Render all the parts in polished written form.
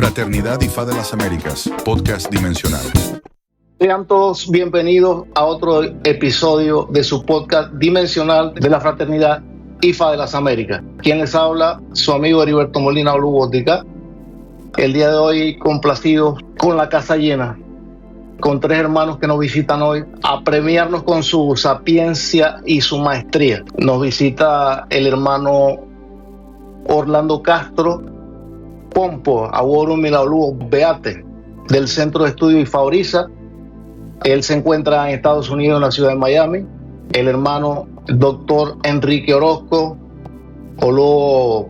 Fraternidad IFA de las Américas, podcast dimensional. Sean todos bienvenidos a otro episodio de su podcast dimensional de la Fraternidad IFA de las Américas. Quien les habla, su amigo Heriberto Molina Olubótica. El día de hoy complacido con la casa llena, con tres hermanos que nos visitan hoy a premiarnos con su sapiencia y su maestría. Nos visita el hermano Orlando Castro Pompo, Aworum Milaulu Beate, del Centro de Estudio IFA Orissa. Él se encuentra en Estados Unidos, en la ciudad de Miami. El hermano doctor Enrique Orozco Olo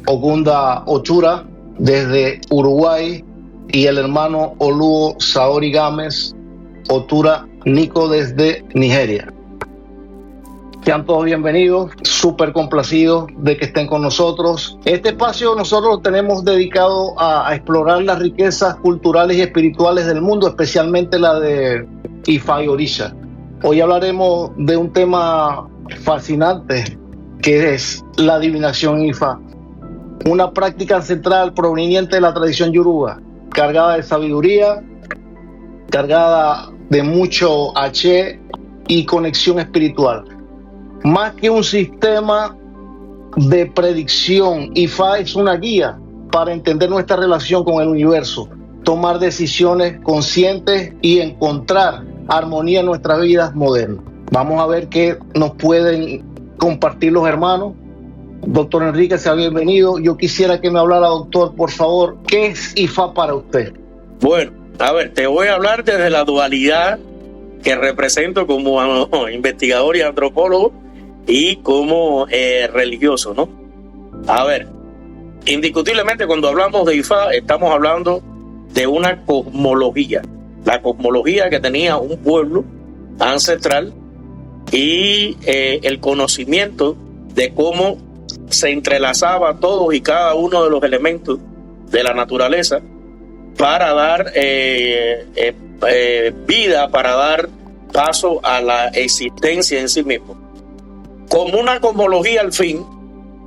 Ogunda Ochura, desde Uruguay, y el hermano Oluo Saori Gámez Otura Nico, desde Nigeria. Sean todos bienvenidos, súper complacidos de que estén con nosotros. Este espacio nosotros lo tenemos dedicado a explorar las riquezas culturales y espirituales del mundo, especialmente la de IFA y Orissa. Hoy hablaremos de un tema fascinante, que es la adivinación IFA, una práctica ancestral proveniente de la tradición yoruba, cargada de sabiduría, cargada de mucho H y conexión espiritual. Más que un sistema de predicción, IFA es una guía para entender nuestra relación con el universo, tomar decisiones conscientes y encontrar armonía en nuestras vidas modernas. Vamos a ver qué nos pueden compartir los hermanos. Doctor Enrique, sea bienvenido. Yo quisiera que me hablara, doctor, por favor, ¿qué es IFA para usted? Bueno, a ver, te voy a hablar desde la dualidad que represento como investigador y antropólogo y como religioso, ¿no? A ver, indiscutiblemente cuando hablamos de IFA estamos hablando de una cosmología, la cosmología que tenía un pueblo ancestral y el conocimiento de cómo se entrelazaba todos y cada uno de los elementos de la naturaleza para dar vida, para dar paso a la existencia en sí mismo. Como una cosmología al fin,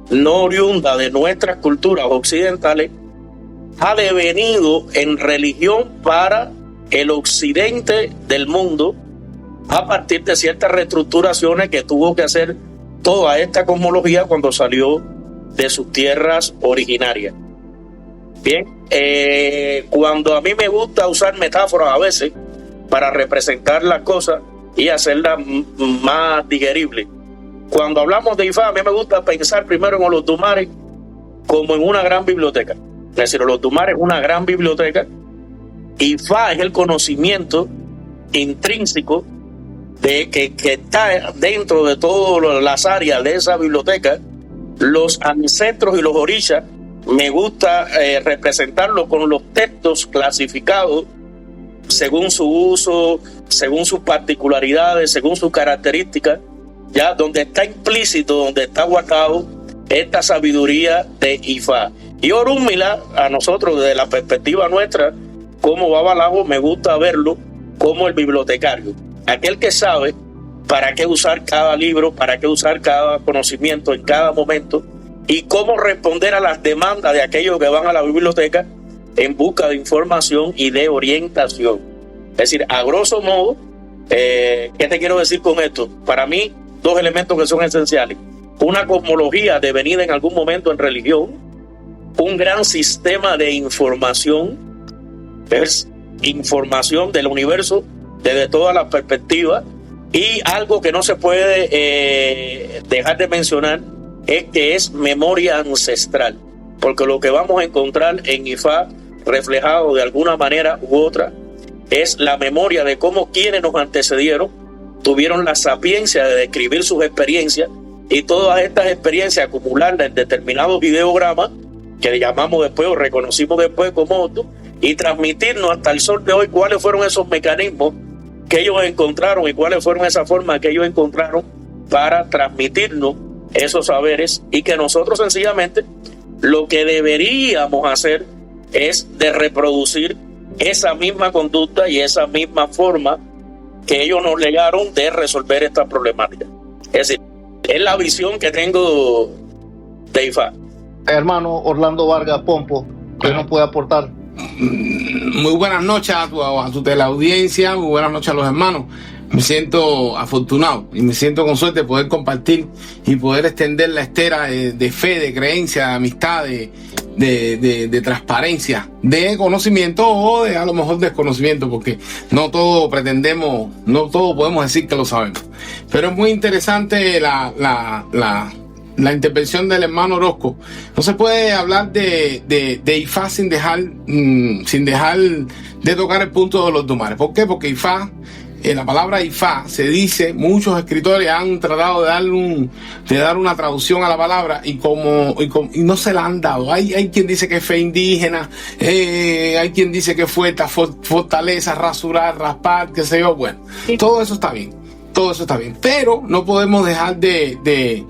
no oriunda de nuestras culturas occidentales, ha devenido en religión para el occidente del mundo a partir de ciertas reestructuraciones que tuvo que hacer toda esta cosmología cuando salió de sus tierras originarias. Bien, cuando a mí me gusta usar metáforas a veces para representar las cosas y hacerlas más digeribles. Cuando hablamos de IFA, a mí me gusta pensar primero en Olodumare como en una gran biblioteca. Es decir, Olodumare es una gran biblioteca. IFA es el conocimiento intrínseco de que está dentro de todas las áreas de esa biblioteca. Los ancestros y los orishas me gusta representarlos con los textos clasificados según su uso, según sus particularidades, según sus características, ya donde está implícito, donde está guardado esta sabiduría de IFA. Y Orunmila, a nosotros desde la perspectiva nuestra, como Babalawo, me gusta verlo como el bibliotecario, aquel que sabe para qué usar cada libro, para qué usar cada conocimiento en cada momento y cómo responder a las demandas de aquellos que van a la biblioteca en busca de información y de orientación. Es decir, a grosso modo, ¿qué te quiero decir con esto? Para mí, dos elementos que son esenciales. Una cosmología devenida en algún momento en religión, un gran sistema de información, es información del universo desde todas las perspectivas, y algo que no se puede dejar de mencionar es que es memoria ancestral, porque lo que vamos a encontrar en IFA reflejado de alguna manera u otra es la memoria de cómo quienes nos antecedieron tuvieron la sapiencia de describir sus experiencias y todas estas experiencias acumularlas en determinados ideogramas que llamamos después o reconocimos después como otros y transmitirnos hasta el sol de hoy cuáles fueron esos mecanismos que ellos encontraron y cuáles fueron esas formas que ellos encontraron para transmitirnos esos saberes, y que nosotros sencillamente lo que deberíamos hacer es de reproducir esa misma conducta y esa misma forma que ellos nos legaron de resolver esta problemática. Es decir, es la visión que tengo de IFA. Hermano Orlando Vargas Pompo, ¿Qué nos puede aportar? Muy buenas noches a tu teleaudiencia, muy buenas noches a los hermanos. Me siento afortunado y me siento con suerte de poder compartir y poder extender la estera de fe, de creencia, de amistad, de transparencia, de conocimiento o de a lo mejor desconocimiento, porque no todo podemos decir que lo sabemos. Pero es muy interesante la intervención del hermano Orozco. No se puede hablar de Ifá sin dejar de tocar el punto de los Dumares. ¿Por qué? Porque Ifá, la palabra Ifá se dice, muchos escritores han tratado de dar una traducción a la palabra y no se la han dado. Hay quien dice que es fe indígena, hay quien dice que fue fortaleza, rasurar, raspar, qué sé yo. Bueno, todo eso está bien, pero no podemos dejar de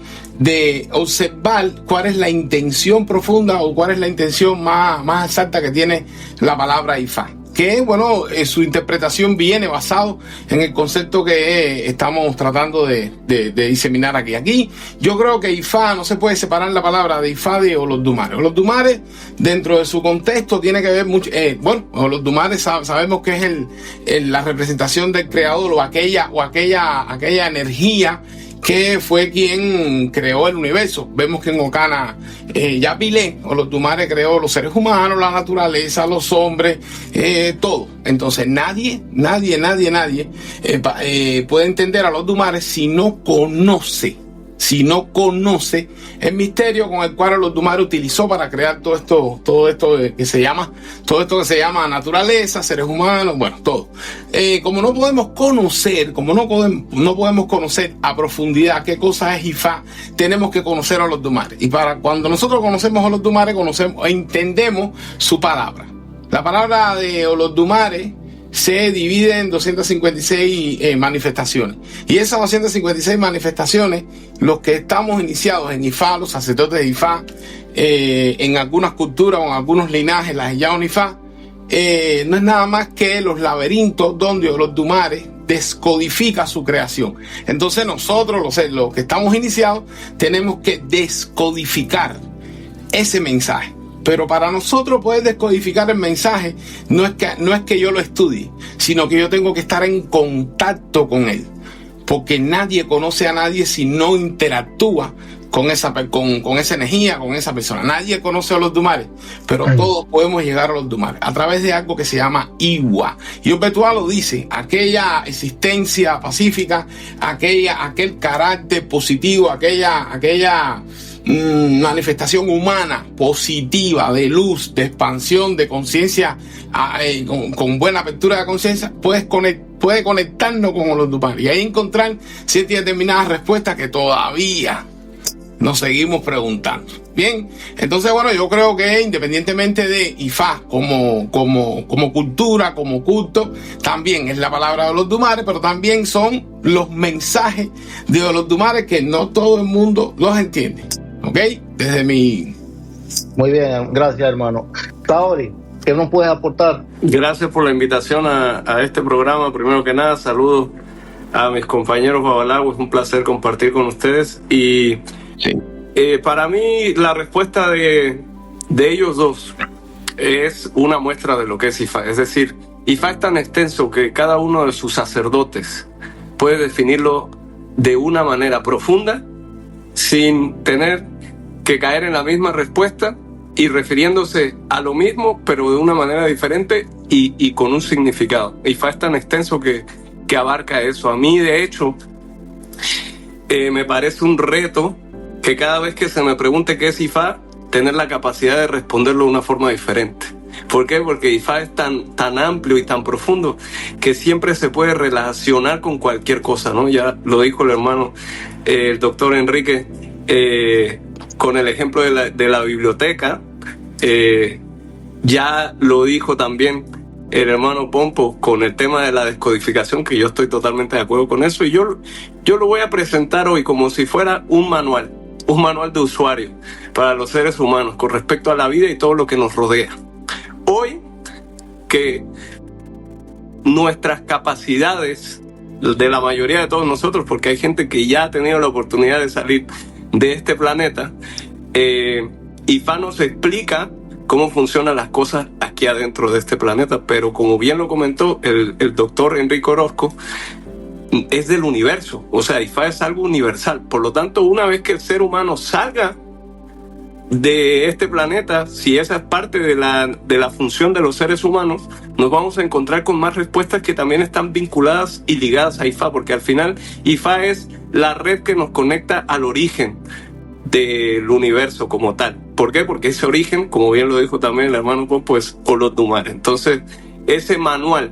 observar cuál es la intención profunda o cuál es la intención más exacta que tiene la palabra Ifá. Que, bueno, su interpretación viene basado en el concepto que estamos tratando de diseminar aquí. Aquí yo creo que Ifá, no se puede separar la palabra de Ifá de Olodumare. Olodumare, dentro de su contexto, tiene que ver mucho, Olodumare sabemos que es la representación del creador o aquella energía que fue quien creó el universo. Vemos que en Ocana Yapilé, Olodumare creó los seres humanos, la naturaleza, los hombres, todo. Entonces nadie puede entender a Olodumare si no conoce el misterio con el cual Olodumare utilizó para crear todo esto que se llama naturaleza, seres humanos, bueno, todo. Como no podemos conocer a profundidad qué cosa es Ifá, tenemos que conocer a Olodumare. Y cuando nosotros conocemos a Olodumare, entendemos su palabra. La palabra de Olodumare se divide en 256 manifestaciones. Y esas 256 manifestaciones, los que estamos iniciados en Ifá, los sacerdotes de Ifá, en algunas culturas o en algunos linajes, las Yaon Ifá, no es nada más que los laberintos donde Olodumare descodifica su creación. Entonces nosotros, los que estamos iniciados, tenemos que descodificar ese mensaje. Pero para nosotros poder descodificar el mensaje, no es que yo lo estudie, sino que yo tengo que estar en contacto con él. Porque nadie conoce a nadie si no interactúa con esa energía, con esa persona. Nadie conoce a Olodumare, pero todos podemos llegar a Olodumare a través de algo que se llama Iwa. Y Opetua lo dice, aquella existencia pacífica, aquel carácter positivo, aquella manifestación humana positiva, de luz, de expansión, de conciencia, con buena apertura de conciencia, puede conectarnos con Olodumare y ahí encontrar ciertas determinadas respuestas que todavía nos seguimos preguntando. Bien, entonces bueno, yo creo que independientemente de Ifá como cultura, como culto, también es la palabra de Olodumare, pero también son los mensajes de Olodumare que no todo el mundo los entiende. ¿Ok? Muy bien, gracias, hermano. Taori, ¿qué nos puedes aportar? Gracias por la invitación a este programa. Primero que nada, saludos a mis compañeros Babalao. Es un placer compartir con ustedes. Y sí, para mí la respuesta de ellos dos es una muestra de lo que es Ifá. Es decir, Ifá es tan extenso que cada uno de sus sacerdotes puede definirlo de una manera profunda sin tener que caer en la misma respuesta y refiriéndose a lo mismo pero de una manera diferente y con un significado. Ifá es tan extenso que abarca eso. A mí, de hecho, me parece un reto que cada vez que se me pregunte qué es Ifá, tener la capacidad de responderlo de una forma diferente. ¿Por qué? Porque Ifá es tan amplio y tan profundo que siempre se puede relacionar con cualquier cosa, ¿no? Ya lo dijo el hermano, el doctor Enrique, con el ejemplo de la biblioteca. Ya lo dijo también el hermano Pompo con el tema de la descodificación, que yo estoy totalmente de acuerdo con eso. Y yo lo voy a presentar hoy como si fuera un manual de usuario para los seres humanos con respecto a la vida y todo lo que nos rodea. Hoy, que nuestras capacidades, de la mayoría de todos nosotros, porque hay gente que ya ha tenido la oportunidad de salir de este planeta, Ifá nos explica cómo funcionan las cosas aquí adentro de este planeta. Pero como bien lo comentó el doctor Enrique Orozco, es del universo, o sea, IFA es algo universal. Por lo tanto, una vez que el ser humano salga de este planeta, si esa es parte de la función de los seres humanos, nos vamos a encontrar con más respuestas que también están vinculadas y ligadas a IFA, porque al final IFA es la red que nos conecta al origen del universo como tal. ¿Por qué? Porque ese origen, como bien lo dijo también el hermano Pompo, es Olodumare. Entonces, ese manual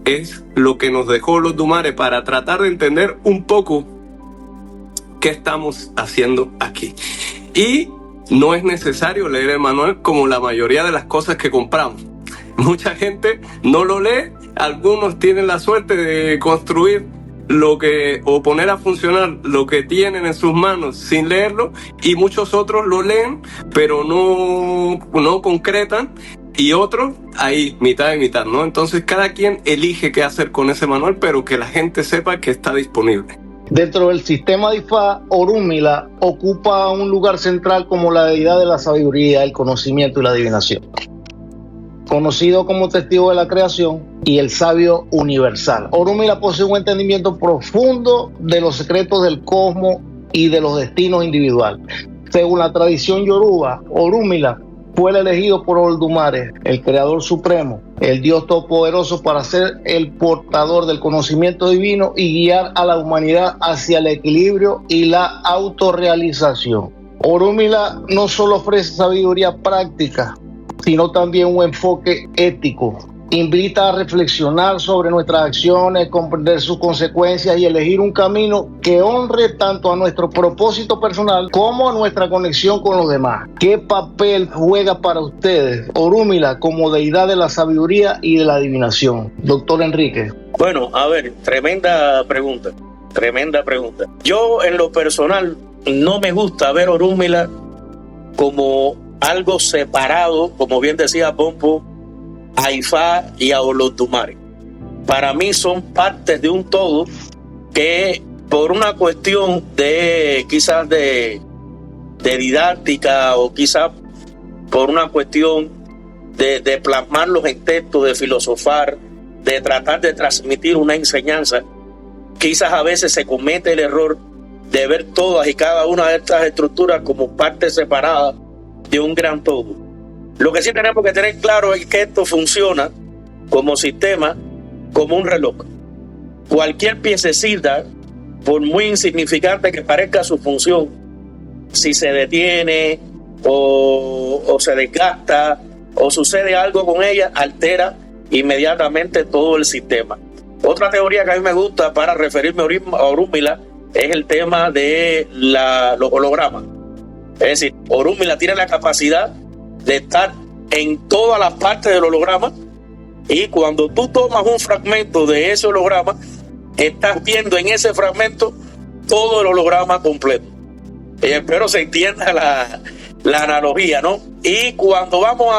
es lo que nos dejó Olodumare para tratar de entender un poco qué estamos haciendo aquí. Y no es necesario leer el manual como la mayoría de las cosas que compramos. Mucha gente no lo lee, algunos tienen la suerte de construir o poner a funcionar lo que tienen en sus manos sin leerlo, y muchos otros lo leen pero no concretan, y otros ahí mitad y mitad, ¿no? Entonces cada quien elige qué hacer con ese manual, pero que la gente sepa que está disponible. Dentro del sistema de Ifá, Orúmila ocupa un lugar central como la deidad de la sabiduría, el conocimiento y la adivinación. Conocido como testigo de la creación y el sabio universal, Orúmila posee un entendimiento profundo de los secretos del cosmos y de los destinos individuales. Según la tradición yoruba, Orúmila fue el elegido por Olodumare, el creador supremo, el Dios todopoderoso, para ser el portador del conocimiento divino y guiar a la humanidad hacia el equilibrio y la autorrealización. Orúmila no solo ofrece sabiduría práctica, sino también un enfoque ético. Invita a reflexionar sobre nuestras acciones, comprender sus consecuencias y elegir un camino que honre tanto a nuestro propósito personal como a nuestra conexión con los demás. ¿Qué papel juega para ustedes Orúmila como deidad de la sabiduría y de la adivinación? Doctor Enrique. Bueno, a ver, tremenda pregunta. Yo, en lo personal, no me gusta ver Orúmila como algo separado, como bien decía Pompo, a Ifá y a Olodumare. Para mí son partes de un todo que, por una cuestión de quizás de didáctica, o quizás por una cuestión de plasmarlos en texto, de filosofar, de tratar de transmitir una enseñanza, quizás a veces se comete el error de ver todas y cada una de estas estructuras como partes separadas de un gran todo. Lo que sí tenemos que tener claro es que esto funciona como sistema, como un reloj. Cualquier piececita, por muy insignificante que parezca su función, si se detiene o se desgasta o sucede algo con ella, altera inmediatamente todo el sistema. Otra teoría que a mí me gusta para referirme a Orúmila es el tema de los hologramas. Es decir, Orúmila tiene la capacidad de estar en todas las partes del holograma, y cuando tú tomas un fragmento de ese holograma, estás viendo en ese fragmento todo el holograma completo. Espero se entienda la analogía, ¿no? Y cuando vamos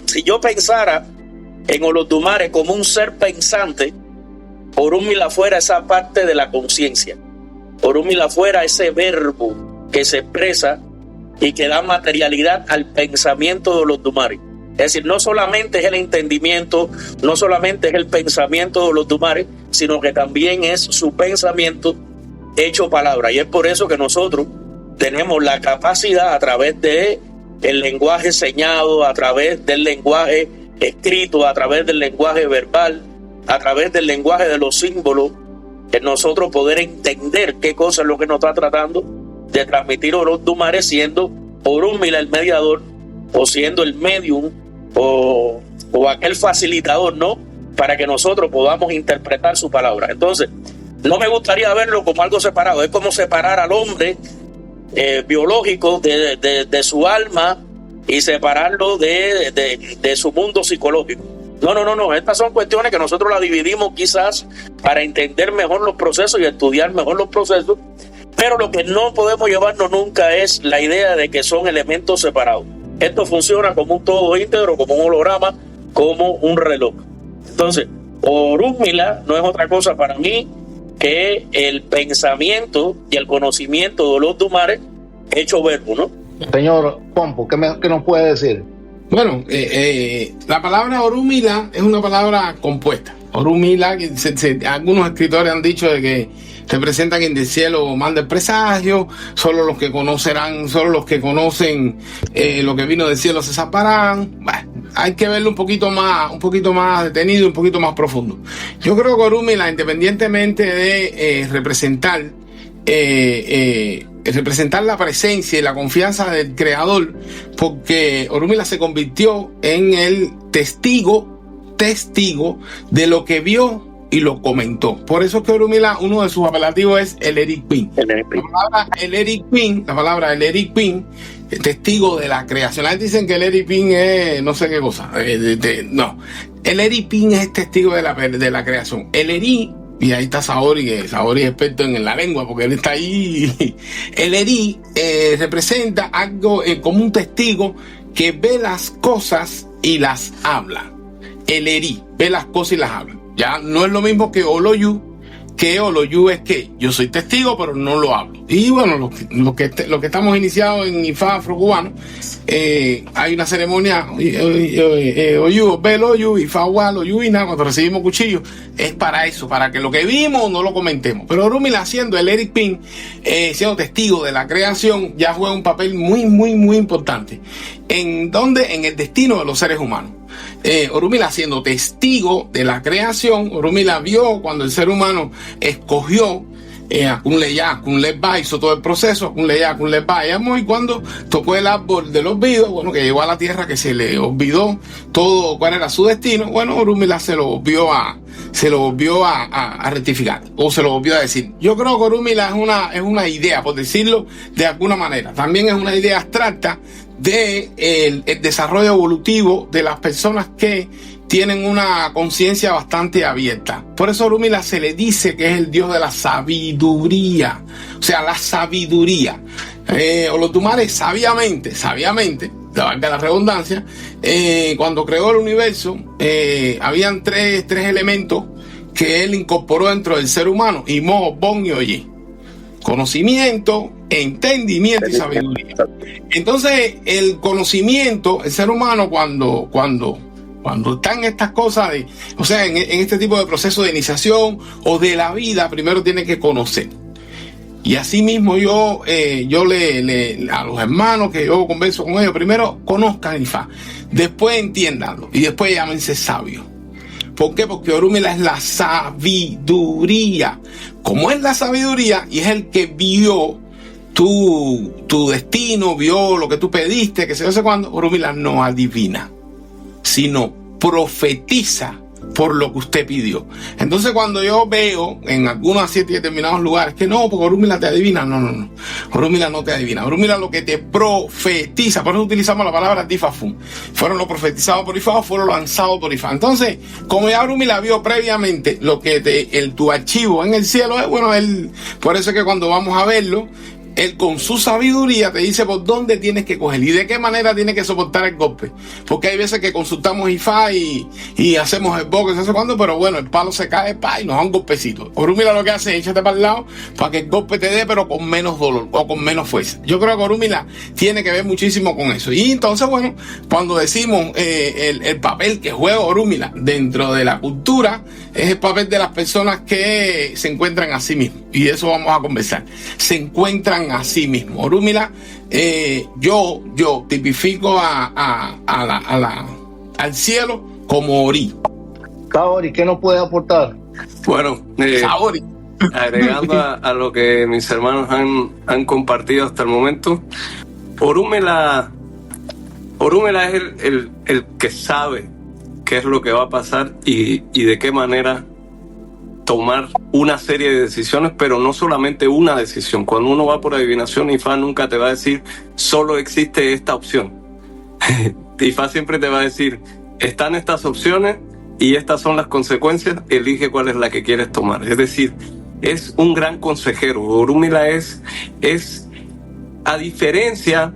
si yo pensara en Olodumare como un ser pensante, Orúmila fuera esa parte de la conciencia. Orúmila fuera ese verbo que se expresa y que da materialidad al pensamiento de Olodumare. Es decir, no solamente es el entendimiento, no solamente es el pensamiento de Olodumare, sino que también es su pensamiento hecho palabra. Y es por eso que nosotros tenemos la capacidad, a través de el lenguaje señado, a través del lenguaje escrito, a través del lenguaje verbal, a través del lenguaje de los símbolos, de nosotros poder entender qué cosa es lo que nos está tratando de transmitir Olodumare, siendo Orúmila el mediador, o siendo el medium, o aquel facilitador, ¿no?, para que nosotros podamos interpretar su palabra. Entonces, no me gustaría verlo como algo separado. Es como separar al hombre biológico de su alma y separarlo de su mundo psicológico. No. Estas son cuestiones que nosotros las dividimos quizás para entender mejor los procesos y estudiar mejor los procesos. Pero lo que no podemos llevarnos nunca es la idea de que son elementos separados. Esto funciona como un todo íntegro, como un holograma, como un reloj. Entonces, Orúmila no es otra cosa para mí que el pensamiento y el conocimiento de Olodumare hecho verbo, ¿no? Señor Pompo, ¿qué nos puede decir? Bueno, la palabra Orunmila es una palabra compuesta. Orunmila, algunos escritores han dicho de que representa que en el cielo manda el presagio, solo los que conocen lo que vino del cielo se sabrán. Bueno, hay que verlo un poquito más detenido, un poquito más profundo. Yo creo que Orunmila, independientemente de representar la presencia y la confianza del creador, porque Orunmila se convirtió en el testigo de lo que vio y lo comentó. Por eso es que Orunmila, uno de sus apelativos es el Eric Queen. La palabra el Eric Queen, testigo de la creación. La gente dice que el Eric Queen es no sé qué cosa. No, el Eric Queen es testigo de la creación. El Eric, y ahí está Saori, que Saori es experto en la lengua porque él está ahí. El Eri representa algo como un testigo que ve las cosas y las habla. El Eri ve las cosas y las habla. Ya no es lo mismo que Oloyu, es que yo soy testigo pero no lo hablo. Y bueno, lo que estamos iniciados en IFA afrocubano, hay una ceremonia Oyu, Bel Oyu, IFA Wal, Oyuina, cuando recibimos cuchillos, es para eso, para que lo que vimos no lo comentemos. Pero Orunmila, siendo el Eric Pin, siendo testigo de la creación, ya juega un papel muy, muy, muy importante. En el destino de los seres humanos. Orunmila, siendo testigo de la creación, Orunmila vio cuando el ser humano escogió Akunleba, hizo todo el proceso, Akunleba, y cuando tocó el árbol del olvido, bueno, que llegó a la tierra, que se le olvidó todo cuál era su destino, bueno, Orunmila se lo volvió a rectificar, o se lo volvió a decir. Yo creo que Orunmila es una idea, por decirlo de alguna manera, también es una idea abstracta de el desarrollo evolutivo de las personas que tienen una conciencia bastante abierta. Por eso a Orunmila se le dice que es el dios de la sabiduría. O sea, la sabiduría. Olodumare sabiamente, valga la redundancia, cuando creó el universo, habían tres elementos que él incorporó dentro del ser humano: Imo, Bon y Oye. Conocimiento, entendimiento y sabiduría. Entonces, el conocimiento, el ser humano cuando está en estas cosas, en este tipo de proceso de iniciación o de la vida, primero tiene que conocer. Y así mismo yo a los hermanos que yo converso con ellos, primero conozcan Ifá, después entiéndanlo y después llámense sabios. ¿Por qué? Porque Orunmila es la sabiduría. Como es la sabiduría y es el que vio tu destino, vio lo que tú pediste, que se no sé cuándo, Orunmila no adivina, sino profetiza por lo que usted pidió. Entonces, cuando yo veo en algunos así determinados lugares que no, porque Orunmila te adivina, no. Orunmila no te adivina. Orunmila lo que te profetiza. Por eso utilizamos la palabra Tifafun. Fueron los profetizados por Ifá o fueron lanzados por Ifá. Entonces, como ya Orunmila vio previamente lo que tu archivo en el cielo es, bueno, por eso es que cuando vamos a verlo, él con su sabiduría te dice por dónde tienes que coger y de qué manera tienes que soportar el golpe. Porque hay veces que consultamos Ifá y hacemos el boque, no sé cuándo, pero bueno, el palo se cae y nos da un golpecito. Orunmila lo que hace es échate para el lado para que el golpe te dé, pero con menos dolor o con menos fuerza. Yo creo que Orunmila tiene que ver muchísimo con eso. Y entonces, bueno, cuando decimos el papel que juega Orunmila dentro de la cultura, es el papel de las personas que se encuentran a sí mismos. Y de eso vamos a conversar. Se encuentran a sí mismos. Orunmila, yo tipifico al cielo como Ori. Saori, ¿qué nos puede aportar? Bueno, agregando a lo que mis hermanos han compartido hasta el momento, Orunmila es el que sabe qué es lo que va a pasar y de qué manera tomar una serie de decisiones, pero no solamente una decisión. Cuando uno va por adivinación, Ifá nunca te va a decir solo existe esta opción. Ifá siempre te va a decir están estas opciones y estas son las consecuencias, elige cuál es la que quieres tomar. Es decir, es un gran consejero. Orunmila es a diferencia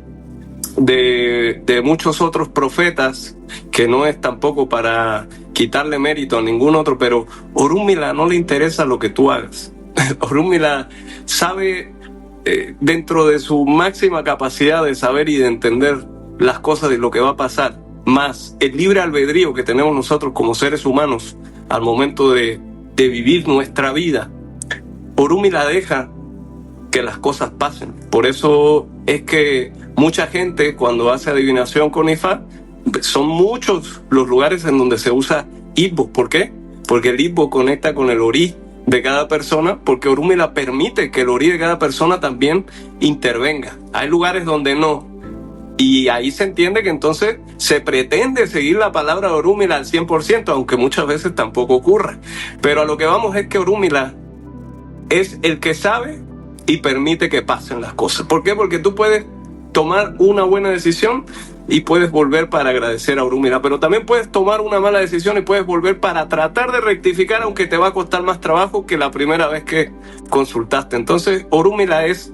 de muchos otros profetas, que no es tampoco para quitarle mérito a ningún otro, pero Orunmila no le interesa lo que tú hagas. Orunmila sabe, dentro de su máxima capacidad de saber y de entender las cosas y lo que va a pasar, más el libre albedrío que tenemos nosotros como seres humanos al momento de vivir nuestra vida, Orúmila deja que las cosas pasen. Por eso es que mucha gente, cuando hace adivinación con Ifá, son muchos los lugares en donde se usa Igbo. ¿Por qué? Porque el Igbo conecta con el Orí de cada persona, porque Orúmila permite que el Orí de cada persona también intervenga. Hay lugares donde no, y ahí se entiende que entonces se pretende seguir la palabra de Orúmila al 100%, aunque muchas veces tampoco ocurre. Pero a lo que vamos es que Orúmila es el que sabe y permite que pasen las cosas. ¿Por qué? Porque tú puedes tomar una buena decisión y puedes volver para agradecer a Orúmila, pero también puedes tomar una mala decisión y puedes volver para tratar de rectificar, aunque te va a costar más trabajo que la primera vez que consultaste. Entonces Orúmila es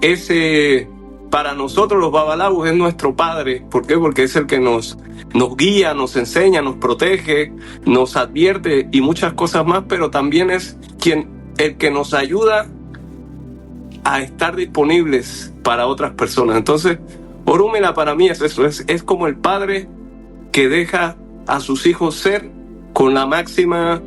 ese, para nosotros los babalawos, es nuestro padre. ¿Por qué? Porque es el que nos guía, nos enseña, nos protege, nos advierte y muchas cosas más, pero también es el que nos ayuda a estar disponibles para otras personas. Entonces Orúmila para mí es eso, es como el padre que deja a sus hijos ser con la máxima,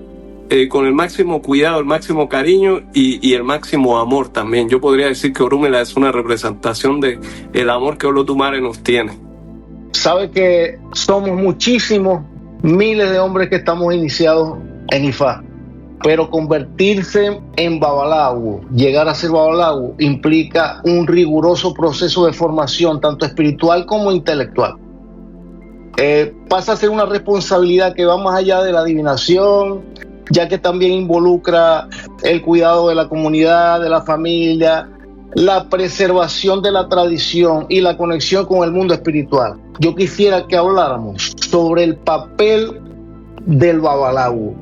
con el máximo cuidado, el máximo cariño y el máximo amor también. Yo podría decir que Orúmila es una representación de el amor que Olodumare nos tiene. Sabe que somos muchísimos, miles de hombres que estamos iniciados en Ifá, pero convertirse en babalawo, llegar a ser babalawo, implica un riguroso proceso de formación, tanto espiritual como intelectual. Pasa a ser una responsabilidad que va más allá de la adivinación, ya que también involucra el cuidado de la comunidad, de la familia, la preservación de la tradición y la conexión con el mundo espiritual. Yo quisiera que habláramos sobre el papel del babalawo.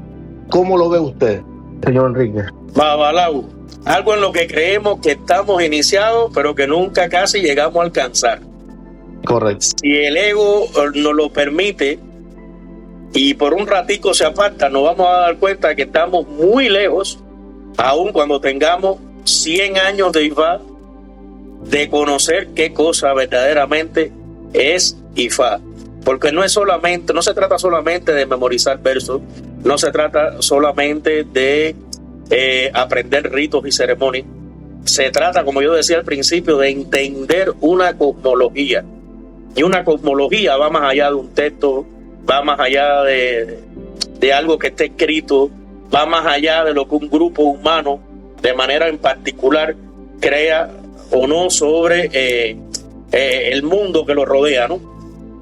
¿Cómo lo ve usted, señor Enrique? Babalawo, algo en lo que creemos que estamos iniciados, pero que nunca casi llegamos a alcanzar. Correcto. Si el ego nos lo permite y por un ratico se aparta, nos vamos a dar cuenta que estamos muy lejos, aun cuando tengamos 100 años de Ifá, de conocer qué cosa verdaderamente es Ifá. Porque no se trata solamente de memorizar versos, no se trata solamente de aprender ritos y ceremonias. Se trata, como yo decía al principio, de entender una cosmología. Y una cosmología va más allá de un texto, va más allá de algo que esté escrito, va más allá de lo que un grupo humano, de manera en particular, crea o no sobre el mundo que lo rodea, ¿no?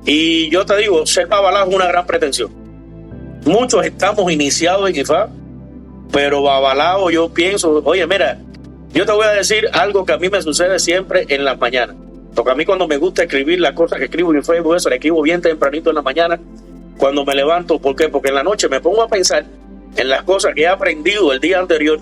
Y yo te digo, ser babalawo es una gran pretensión. Muchos estamos iniciados en Ifá, pero babalawo, yo pienso, oye, mira, yo te voy a decir algo que a mí me sucede siempre en las mañanas. Porque a mí cuando me gusta escribir las cosas que escribo en Facebook, eso, le escribo bien tempranito en la mañana, cuando me levanto. ¿Por qué? Porque en la noche me pongo a pensar en las cosas que he aprendido el día anterior.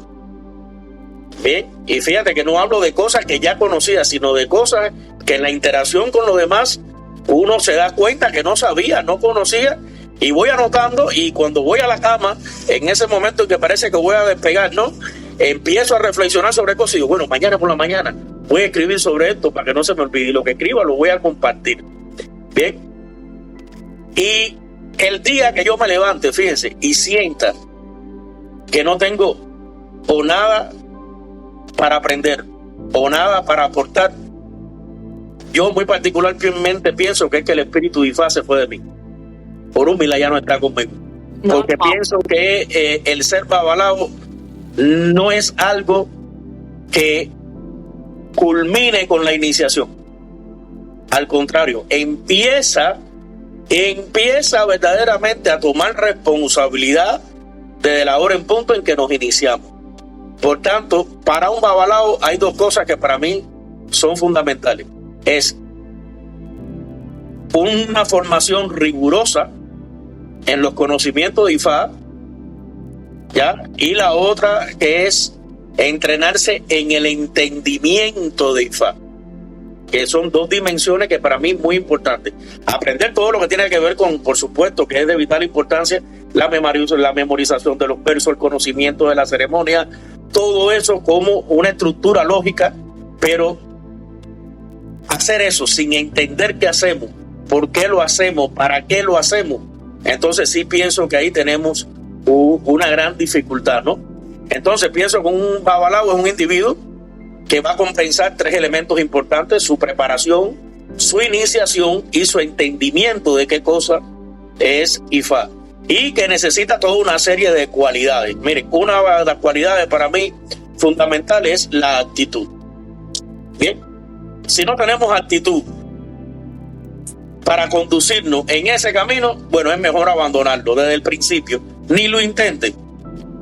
Bien, y fíjate que no hablo de cosas que ya conocía, sino de cosas que en la interacción con los demás uno se da cuenta que no sabía, no conocía, y voy anotando, y cuando voy a la cama, en ese momento en que parece que voy a despegar, ¿no? Empiezo a reflexionar sobre cosas y digo, bueno, mañana por la mañana voy a escribir sobre esto para que no se me olvide, y lo que escriba lo voy a compartir. Bien, y el día que yo me levante, fíjense, y sienta que no tengo o nada para aprender o nada para aportar, yo muy particularmente pienso que es que el espíritu de Ifá se fue de mí. Orúmila ya no está conmigo. Porque pienso que el ser babalawo no es algo que culmine con la iniciación. Al contrario, empieza verdaderamente a tomar responsabilidad desde la hora en punto en que nos iniciamos. Por tanto, para un babalawo hay dos cosas que para mí son fundamentales. Es una formación rigurosa en los conocimientos de Ifá, ¿ya? Y la otra que es entrenarse en el entendimiento de Ifá, que son dos dimensiones que para mí es muy importantes. Aprender todo lo que tiene que ver con, por supuesto, que es de vital importancia, la memorización de los versos, el conocimiento de la ceremonia, todo eso como una estructura lógica, pero hacer eso sin entender qué hacemos ¿Por qué lo hacemos? ¿Para qué lo hacemos? Entonces sí pienso que ahí tenemos una gran dificultad, ¿no? Entonces pienso que un babalao es un individuo que va a compensar 3 elementos importantes: su preparación, su iniciación y su entendimiento de qué cosa es Ifá, y que necesita toda una serie de cualidades. Miren, una de las cualidades para mí fundamentales es la actitud. Bien, si no tenemos actitud para conducirnos en ese camino, bueno, es mejor abandonarlo desde el principio, ni lo intenten.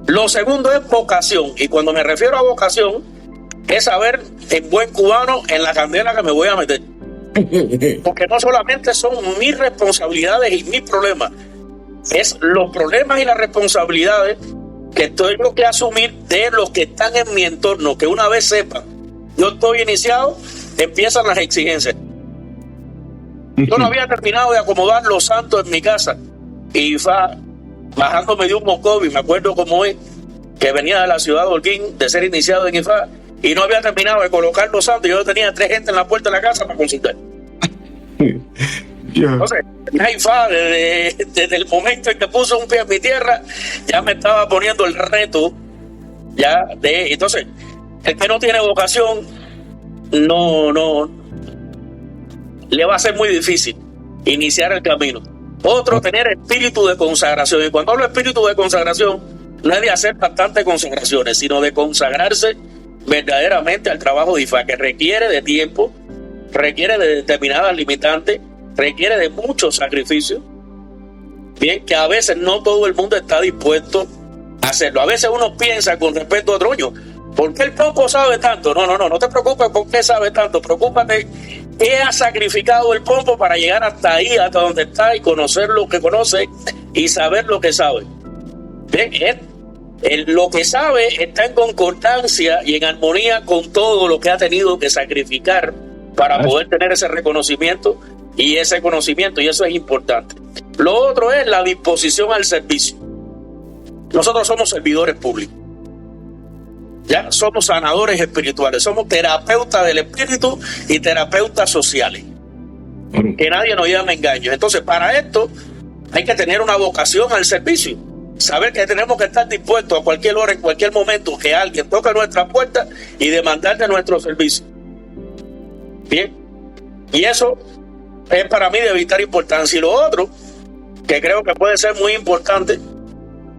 Lo segundo es vocación, y cuando me refiero a vocación es saber en buen cubano en la candela que me voy a meter, porque no solamente son mis responsabilidades y mis problemas, es los problemas y las responsabilidades que tengo que asumir de los que están en mi entorno, que una vez sepan yo estoy iniciado, empiezan las exigencias. Yo no había terminado de acomodar los santos en mi casa y bajándome de un Moscovi, me acuerdo cómo es, que venía de la ciudad de Holguín, de ser iniciado en Ifá, y no había terminado de colocar los santos. Yo tenía 3 gente en la puerta de la casa para consultar. Entonces, Ifá, desde el momento en que puso un pie en mi tierra, ya me estaba poniendo el reto. Entonces, el que no tiene vocación, no le va a ser muy difícil iniciar el camino. Otro, tener espíritu de consagración. Y cuando hablo de espíritu de consagración, no es de hacer bastantes consagraciones, sino de consagrarse verdaderamente al trabajo de Ifá, que requiere de tiempo, requiere de determinadas limitantes, requiere de mucho sacrificio. Bien, que a veces no todo el mundo está dispuesto a hacerlo. A veces uno piensa con respecto a otro, ¿por qué el Pompo sabe tanto? No te preocupes por qué sabe tanto, preocúpate qué ha sacrificado el Pompo para llegar hasta ahí, hasta donde está, y conocer lo que conoce y saber lo que sabe. Bien, lo que sabe está en concordancia y en armonía con todo lo que ha tenido que sacrificar para poder tener ese reconocimiento y ese conocimiento, y eso es importante. Lo otro es la disposición al servicio. Nosotros somos servidores públicos. Ya somos sanadores espirituales, somos terapeutas del espíritu y terapeutas sociales. Que nadie nos llame engaños. Entonces, para esto hay que tener una vocación al servicio. Saber que tenemos que estar dispuestos a cualquier hora, en cualquier momento, que alguien toque nuestra puerta y demandar de nuestro servicio. Bien. Y eso es para mí de vital importancia. Y lo otro, que creo que puede ser muy importante,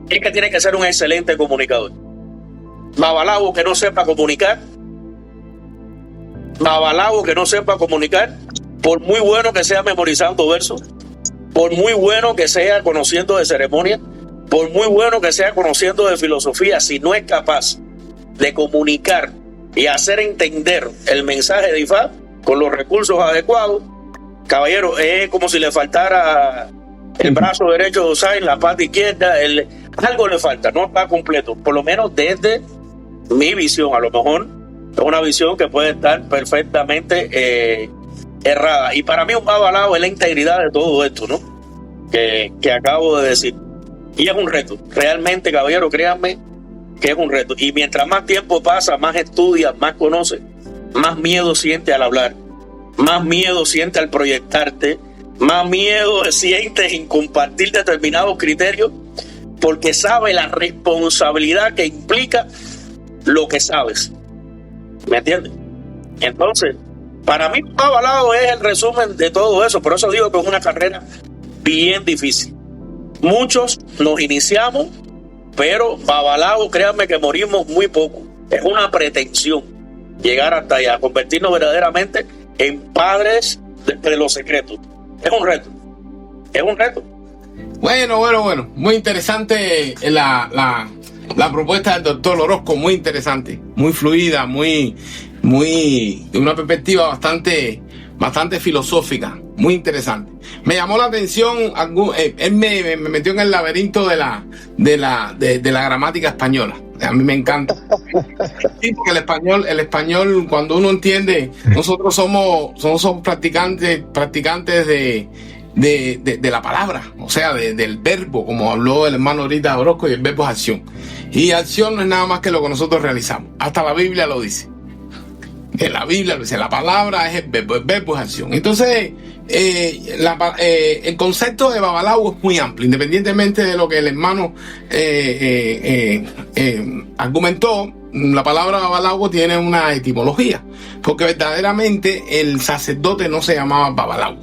es que tiene que ser un excelente comunicador. Babalao que no sepa comunicar, por muy bueno que sea memorizando versos, por muy bueno que sea conociendo de ceremonia, por muy bueno que sea conociendo de filosofía, si no es capaz de comunicar y hacer entender el mensaje de Ifá con los recursos adecuados, caballero, es como si le faltara el brazo derecho de Osain, la pata izquierda, algo le falta, no está completo, por lo menos desde mi visión. A lo mejor es una visión que puede estar perfectamente errada, y para mí un babalao es la integridad de todo esto, ¿no? Que acabo de decir, y es un reto, realmente, caballero, créanme que es un reto, y mientras más tiempo pasa, más estudias, más conoces, más miedo sientes al hablar, más miedo sientes al proyectarte, más miedo sientes en compartir determinados criterios, porque sabe la responsabilidad que implica lo que sabes. ¿Me entiendes? Entonces, para mí, babalao es el resumen de todo eso. Por eso digo que es una carrera bien difícil. Muchos nos iniciamos, pero babalao, créanme que morimos muy poco. Es una pretensión llegar hasta allá, convertirnos verdaderamente en padres de los secretos. Es un reto. Bueno. Muy interesante la propuesta del doctor Orozco, muy interesante, muy fluida, muy de una perspectiva bastante filosófica, muy interesante. Me llamó la atención, él me metió en el laberinto de la gramática española. A mí me encanta. Sí, porque el español, cuando uno entiende, nosotros somos practicantes de la palabra, o sea, del verbo, como habló el hermano ahorita Orozco, y el verbo es acción. Y acción no es nada más que lo que nosotros realizamos. Hasta la Biblia lo dice. En la Biblia, la palabra es el verbo es acción. Entonces, el concepto de babalao es muy amplio, independientemente de lo que el hermano argumentó. La palabra babalao tiene una etimología, porque verdaderamente el sacerdote no se llamaba babalao.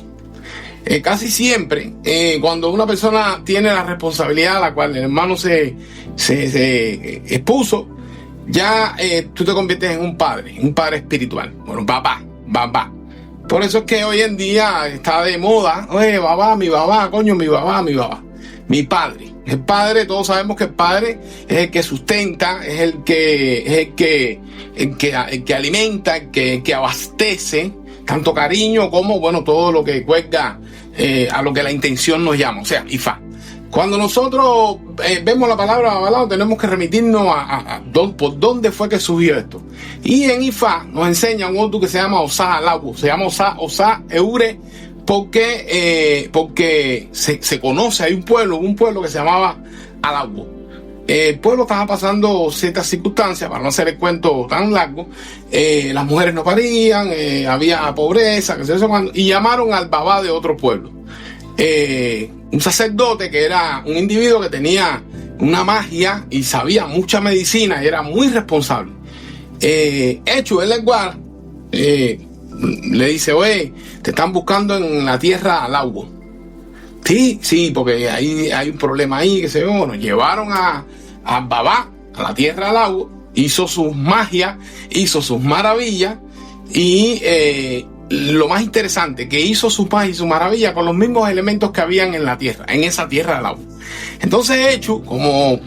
Casi siempre, cuando una persona tiene la responsabilidad a la cual el hermano se expuso, ya tú te conviertes en un padre espiritual. Bueno, papá. Por eso es que hoy en día está de moda, oye, babá, mi babá, coño, mi babá. Mi padre. El padre, todos sabemos que el padre es el que sustenta, es el que alimenta, el que abastece, tanto cariño como, bueno, todo lo que cuelga a lo que la intención nos llama, o sea, Ifá. Cuando nosotros vemos la palabra babalao, tenemos que remitirnos por dónde fue que surgió esto. Y en Ifá nos enseña un otro que se llama Osá Alagua, se llama Osá Eure, porque se conoce, hay un pueblo que se llamaba Alagua. El pueblo estaba pasando ciertas circunstancias, para no hacer el cuento tan largo. Las mujeres no parían, había pobreza, y llamaron al babá de otro pueblo. Un sacerdote que era un individuo que tenía una magia y sabía mucha medicina y era muy responsable. Hecho el lenguaje, le dice, oye, te están buscando en la tierra al agua. Sí, porque ahí hay un problema ahí, que se ve. Bueno, llevaron a babá a la tierra al agua, hizo sus magias, hizo sus maravillas y lo más interesante, que hizo sus magias y sus maravillas con los mismos elementos que habían en la tierra, en esa tierra del agua. Entonces Hecho, como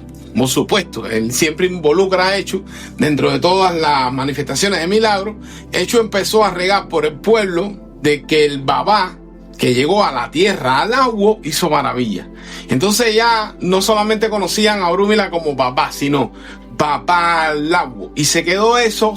supuesto, él siempre involucra a Hecho dentro de todas las manifestaciones de milagros. Hecho empezó a regar por el pueblo de que el babá que llegó a la tierra, al agua, hizo maravillas. Entonces ya no solamente conocían a Orúmila como papá, sino papá al agua. Y se quedó eso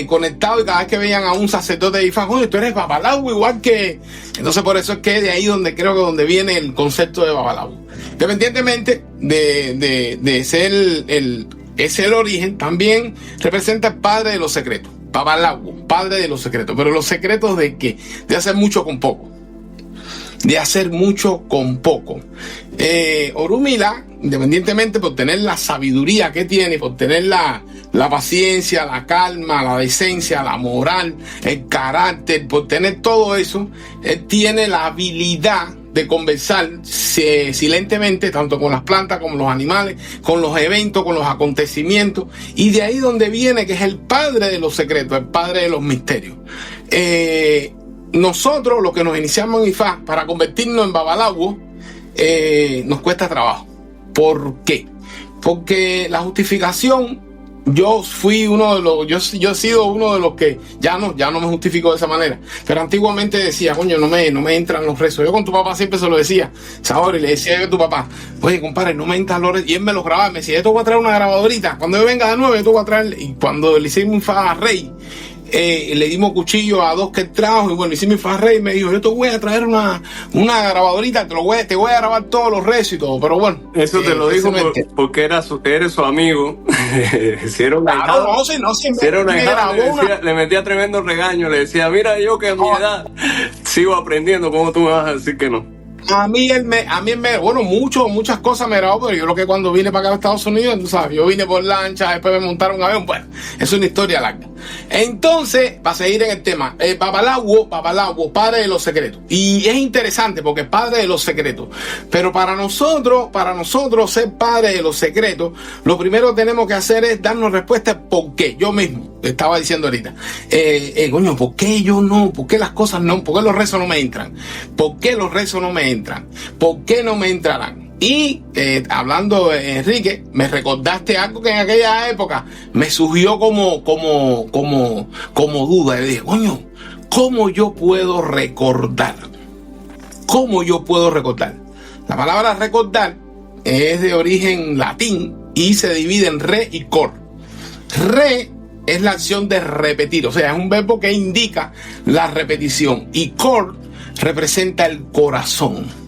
conectado, y cada vez que veían a un sacerdote de Ifá, oye, tú eres papá al agua igual que... Entonces por eso es que de ahí donde viene el concepto de babalao. Independientemente de ser el origen, también representa el padre de los secretos. Babalao, padre de los secretos. Pero los secretos de ¿qué? De hacer mucho con poco. Orúmila, independientemente por tener la sabiduría que tiene, por tener la paciencia, la calma, la decencia, la moral, el carácter, por tener todo eso, él tiene la habilidad de conversar silentemente, tanto con las plantas como los animales, con los eventos, con los acontecimientos, y de ahí donde viene que es el padre de los secretos, el padre de los misterios. Nosotros, los que nos iniciamos en Ifá, para convertirnos en babalao, nos cuesta trabajo. ¿Por qué? Porque la justificación, yo he sido uno de los que ya no me justifico de esa manera. Pero antiguamente decía, coño, no me entran los rezos. Yo con tu papá siempre se lo decía, ¿sabes? Y le decía yo a tu papá, oye, compadre, no me entran los rezos. Y él me los grababa, me decía, yo te voy a traer una grabadorita. Cuando yo venga de nuevo, yo te voy a traer. Y cuando le hicimos un Ifá a Rey, le dimos cuchillo a dos que él trajo, y bueno, hicimos Ifá a Rey, y me dijo, yo te voy a traer una grabadorita, te voy a grabar todos los rezos y todo. Pero bueno, eso te lo dijo porque eres su amigo. Le metía tremendo regaño, le decía, mira, yo que a mi edad sigo aprendiendo, ¿cómo tú me vas a decir que no? A mí bueno, muchas cosas me grabó, pero yo creo que cuando vine para acá a Estados Unidos, tú sabes, yo vine por lancha, después me montaron un avión, bueno, es una historia larga. Entonces, para seguir en el tema, babalao, padre de los secretos. Y es interesante porque es padre de los secretos. Pero para nosotros ser padre de los secretos, lo primero que tenemos que hacer es darnos respuesta por qué. Yo mismo estaba diciendo ahorita, coño, ¿por qué yo no? ¿Por qué las cosas no? ¿Por qué los rezos no me entran? ¿Por qué los rezos no me entran? ¿Por qué no me entrarán? Y hablando de Enrique, me recordaste algo que en aquella época me surgió como duda. Y dije, coño, ¿cómo yo puedo recordar? La palabra recordar es de origen latín y se divide en re y cor. Re es la acción de repetir, o sea, es un verbo que indica la repetición. Y cor representa el corazón.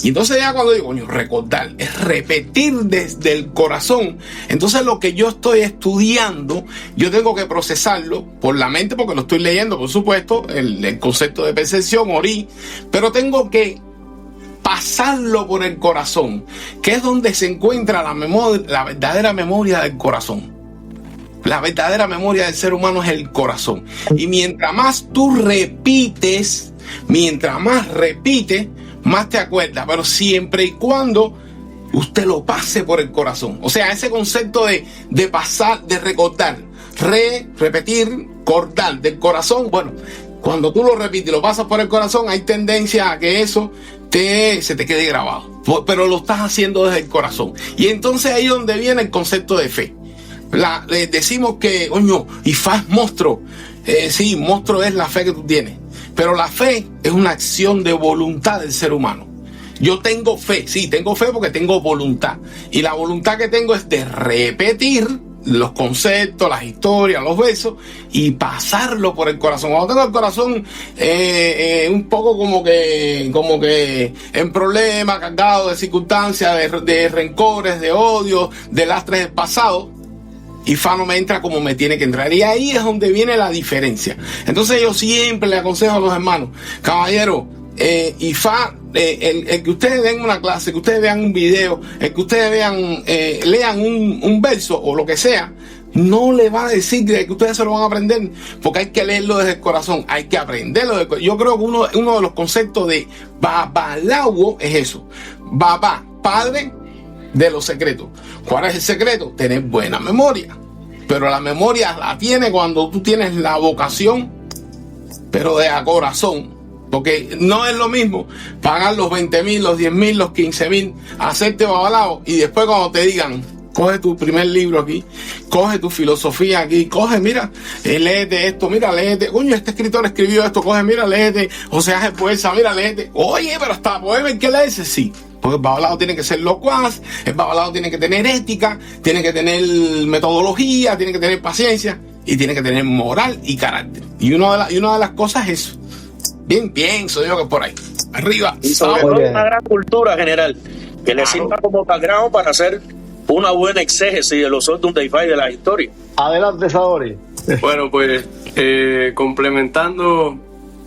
Y entonces ya cuando digo, coño, recordar, es repetir desde el corazón. Entonces lo que yo estoy estudiando, yo tengo que procesarlo por la mente, porque lo estoy leyendo, por supuesto, el concepto de percepción, orí, pero tengo que pasarlo por el corazón, que es donde se encuentra la verdadera memoria del corazón. La verdadera memoria del ser humano es el corazón. Y mientras más tú repites, más te acuerdas, pero siempre y cuando usted lo pase por el corazón. O sea, ese concepto de pasar, de recordar, repetir, cordar del corazón. Bueno, cuando tú lo repites y lo pasas por el corazón, hay tendencia a que eso se te quede grabado. Pero lo estás haciendo desde el corazón. Y entonces ahí es donde viene el concepto de fe. Le decimos que, coño, Ifá es monstruo. Sí, monstruo es la fe que tú tienes. Pero la fe es una acción de voluntad del ser humano. Yo tengo fe, sí, tengo fe porque tengo voluntad. Y la voluntad que tengo es de repetir los conceptos, las historias, los versos y pasarlo por el corazón. Cuando tengo el corazón un poco como que en problemas, cargado de circunstancias, de rencores, de odio, de lastres del pasado, Ifá no me entra como me tiene que entrar. Y ahí es donde viene la diferencia. Entonces yo siempre le aconsejo a los hermanos, caballero, Ifá, el que ustedes den una clase, que ustedes vean un video, el que ustedes lean un verso o lo que sea, no le va a decir que ustedes se lo van a aprender, porque hay que leerlo desde el corazón, hay que aprenderlo. Yo creo que uno de los conceptos de Babalawo es eso. Babá, padre de los secretos. ¿Cuál es el secreto? Tener buena memoria. Pero la memoria la tiene cuando tú tienes la vocación, pero de a corazón. Porque no es lo mismo pagar los 20,000, los 10,000, los 15,000, hacerte babalao y después cuando te digan, coge tu primer libro aquí, coge tu filosofía aquí, coge, mira, léete esto, mira, léete, coño, este escritor escribió esto, coge, mira, léete, José Ángel Puerza, mira, léete, oye, pero hasta poema hay que leerse, sí. Porque el babalao tiene que ser locuaz, el babalao tiene que tener ética, tiene que tener metodología, tiene que tener paciencia y tiene que tener moral y carácter. Y una de las cosas es eso. Bien, soy yo que por ahí. Arriba. Y sobre todo una gran cultura general, que le sirva como background para hacer una buena exégesis de los Otum de Ifá y de la historia. Adelante, Sadori. Bueno, pues complementando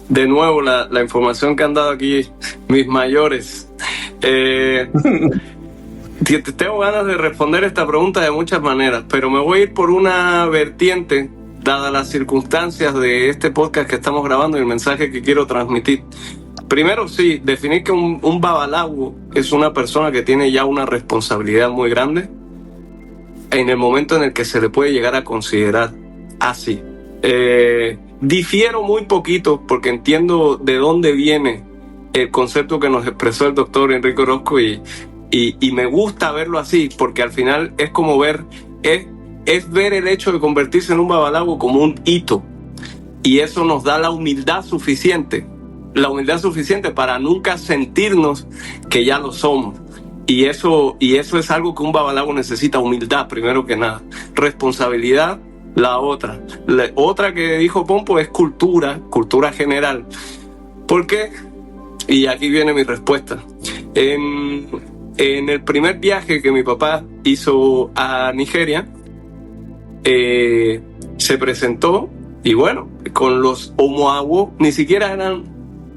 de nuevo la información que han dado aquí mis mayores, tengo ganas de responder esta pregunta de muchas maneras, pero me voy a ir por una vertiente, dadas las circunstancias de este podcast que estamos grabando y el mensaje que quiero transmitir. Primero, sí, definir que un babalawo es una persona que tiene ya una responsabilidad muy grande en el momento en el que se le puede llegar a considerar así. Difiero muy poquito porque entiendo de dónde viene el concepto que nos expresó el doctor Enrique Orozco y me gusta verlo así, porque al final es como ver ver el hecho de convertirse en un babalawo como un hito, y eso nos da la humildad suficiente para nunca sentirnos que ya lo somos, y eso es algo que un babalawo necesita: humildad primero que nada, responsabilidad la otra que dijo Pompo es cultura general. ¿Por qué? Y aquí viene mi respuesta. En el primer viaje que mi papá hizo a Nigeria, se presentó, y bueno, con los Omoawo, ni siquiera eran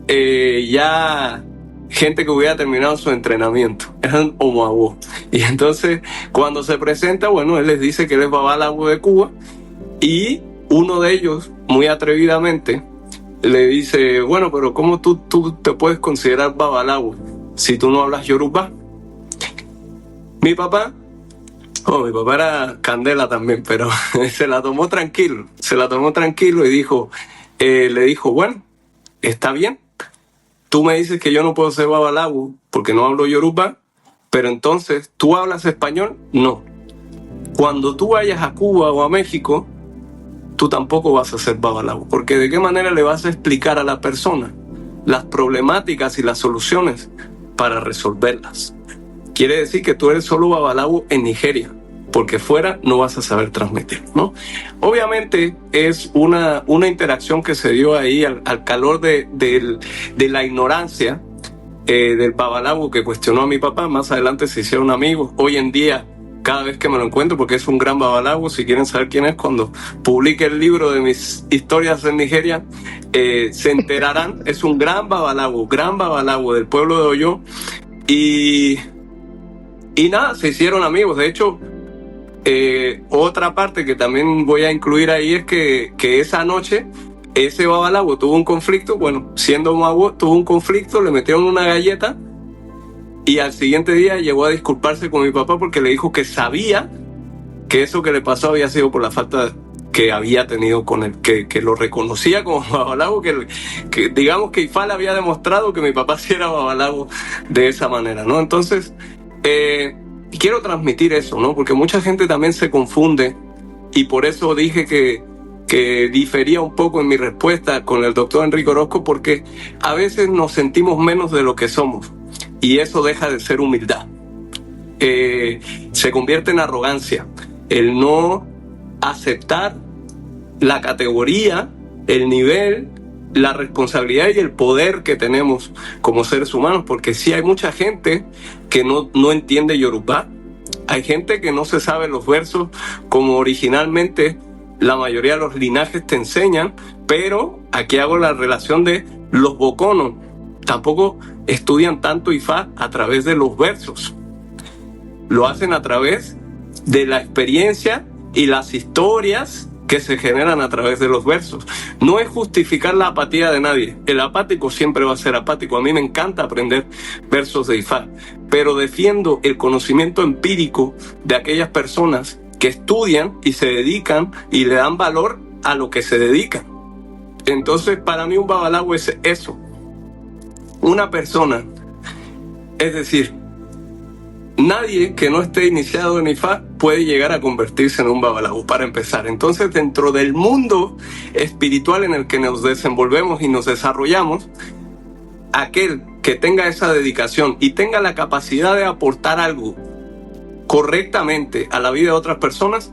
ya gente que hubiera terminado su entrenamiento, eran Omoawo. Y entonces cuando se presenta, bueno, él les dice que él es babalawo de Cuba, y uno de ellos, muy atrevidamente, le dice, bueno, pero ¿cómo tú te puedes considerar babalawo si tú no hablas yorubá? Mi papá era candela también, pero se la tomó tranquilo y le dijo, bueno, está bien, tú me dices que yo no puedo ser babalawo porque no hablo yorubá, pero entonces, ¿tú hablas español? No. Cuando tú vayas a Cuba o a México, tú tampoco vas a ser babalawo, porque ¿de qué manera le vas a explicar a la persona las problemáticas y las soluciones para resolverlas? Quiere decir que tú eres solo babalawo en Nigeria, porque fuera no vas a saber transmitir, ¿no? Obviamente es una interacción que se dio ahí al calor de la ignorancia, del Babalawo que cuestionó a mi papá. Más adelante se hicieron amigos. Hoy en día, cada vez que me lo encuentro, porque es un gran Babalawo, si quieren saber quién es, cuando publique el libro de mis historias en Nigeria, se enterarán. Es un gran Babalawo del pueblo de Oyo. Y nada, se hicieron amigos. De hecho, otra parte que también voy a incluir ahí es que esa noche ese Babalawo tuvo un conflicto. Bueno, siendo mago, tuvo un conflicto, le metieron una galleta y al siguiente día llegó a disculparse con mi papá porque le dijo que sabía que eso que le pasó había sido por la falta que había tenido con él, que lo reconocía como Babalawo, que digamos que Ifá le había demostrado que mi papá sí era Babalawo de esa manera, ¿no? Entonces, quiero transmitir eso, ¿no? Porque mucha gente también se confunde y por eso dije que difería un poco en mi respuesta con el doctor Enrique Orozco, porque a veces nos sentimos menos de lo que somos y eso deja de ser humildad. Se convierte en arrogancia el no aceptar la categoría, el nivel, la responsabilidad y el poder que tenemos como seres humanos, porque sí hay mucha gente que no entiende Yorubá, hay gente que no se sabe los versos como originalmente la mayoría de los linajes te enseñan, pero aquí hago la relación de los boconos. Tampoco estudian tanto Ifá a través de los versos. Lo hacen a través de la experiencia y las historias que se generan a través de los versos. No es justificar la apatía de nadie. El apático siempre va a ser apático. A mí me encanta aprender versos de Ifá, pero defiendo el conocimiento empírico de aquellas personas que estudian y se dedican y le dan valor a lo que se dedican. Entonces, para mí un Babalawo es eso. Una persona, es decir, nadie que no esté iniciado en Ifá puede llegar a convertirse en un Babalawo, para empezar. Entonces, dentro del mundo espiritual en el que nos desenvolvemos y nos desarrollamos, aquel que tenga esa dedicación y tenga la capacidad de aportar algo correctamente a la vida de otras personas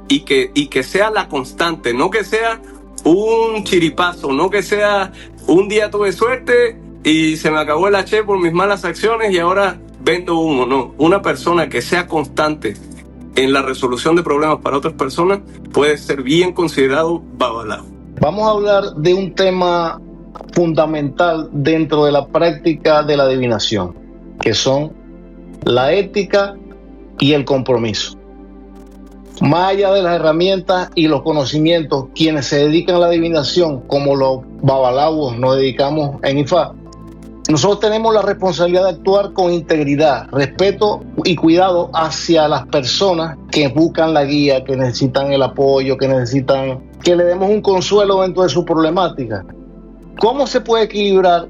y que sea la constante, no que sea un chiripazo, no que sea un día tuve suerte y se me acabó el H por mis malas acciones y ahora vendo humo. No, una persona que sea constante en la resolución de problemas para otras personas puede ser bien considerado Babalawo. Vamos a hablar de un tema fundamental dentro de la práctica de la adivinación, que son la ética y el compromiso. Más allá de las herramientas y los conocimientos, quienes se dedican a la adivinación, como los babalawos nos dedicamos en Ifá, nosotros tenemos la responsabilidad de actuar con integridad, respeto y cuidado hacia las personas que buscan la guía, que necesitan el apoyo, que necesitan que le demos un consuelo dentro de su problemática. ¿Cómo se puede equilibrar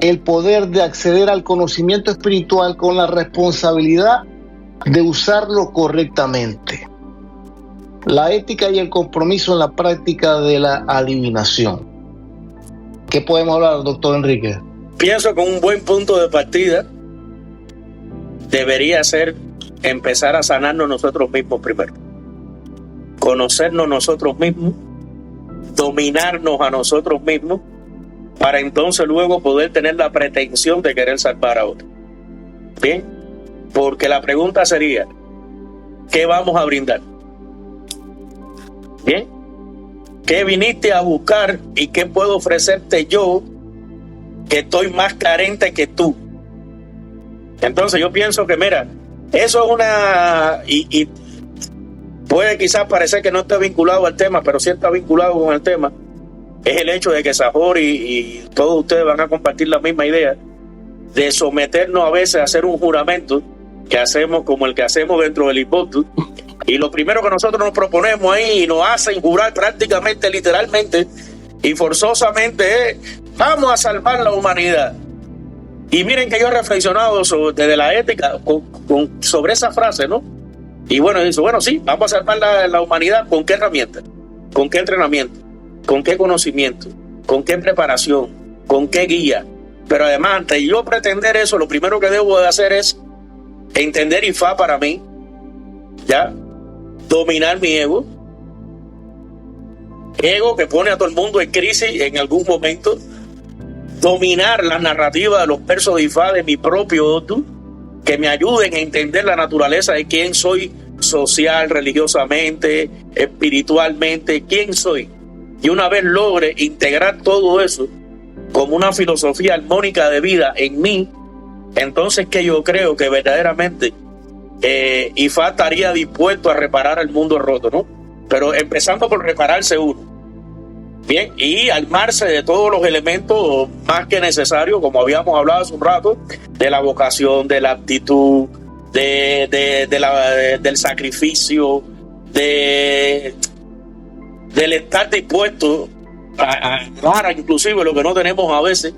el poder de acceder al conocimiento espiritual con la responsabilidad de usarlo correctamente? La ética y el compromiso en la práctica de la adivinación. ¿Qué podemos hablar, doctor Enrique? Pienso que un buen punto de partida debería ser empezar a sanarnos nosotros mismos primero. Conocernos nosotros mismos, dominarnos a nosotros mismos, para entonces luego poder tener la pretensión de querer salvar a otros. Bien, porque la pregunta sería, ¿qué vamos a brindar? Bien, ¿qué viniste a buscar y qué puedo ofrecerte yo que estoy más carente que tú? Entonces yo pienso que, mira, eso es una... Y puede quizás parecer que no esté vinculado al tema, pero sí está vinculado con el tema. Es el hecho de que Sajor y todos ustedes van a compartir la misma idea de someternos a veces a hacer un juramento que hacemos como el que hacemos dentro del Ipotu. Y lo primero que nosotros nos proponemos ahí y nos hacen jurar prácticamente, literalmente y forzosamente es: vamos a salvar la humanidad. Y miren que yo he reflexionado desde la ética sobre esa frase, ¿no? Y bueno, dice, bueno, sí, vamos a salvar la humanidad. ¿Con qué herramienta? ¿Con qué entrenamiento? ¿Con qué conocimiento? ¿Con qué preparación? ¿Con qué guía? Pero además, antes de yo pretender eso, lo primero que debo de hacer es entender Ifá para mí, ¿ya? Dominar mi ego que pone a todo el mundo en crisis en algún momento, dominar la narrativa de los versos de Ifá de mi propio Otu, que me ayuden a entender la naturaleza de quién soy social, religiosamente, espiritualmente, quién soy. Y una vez logre integrar todo eso como una filosofía armónica de vida en mí, entonces que yo creo que verdaderamente Ifá estaría dispuesto a reparar el mundo roto, ¿no? Pero empezando por repararse uno. Bien, y armarse de todos los elementos más que necesarios, como habíamos hablado hace un rato, de la vocación, de la aptitud, del sacrificio, del estar dispuesto a dar inclusive lo que no tenemos a veces,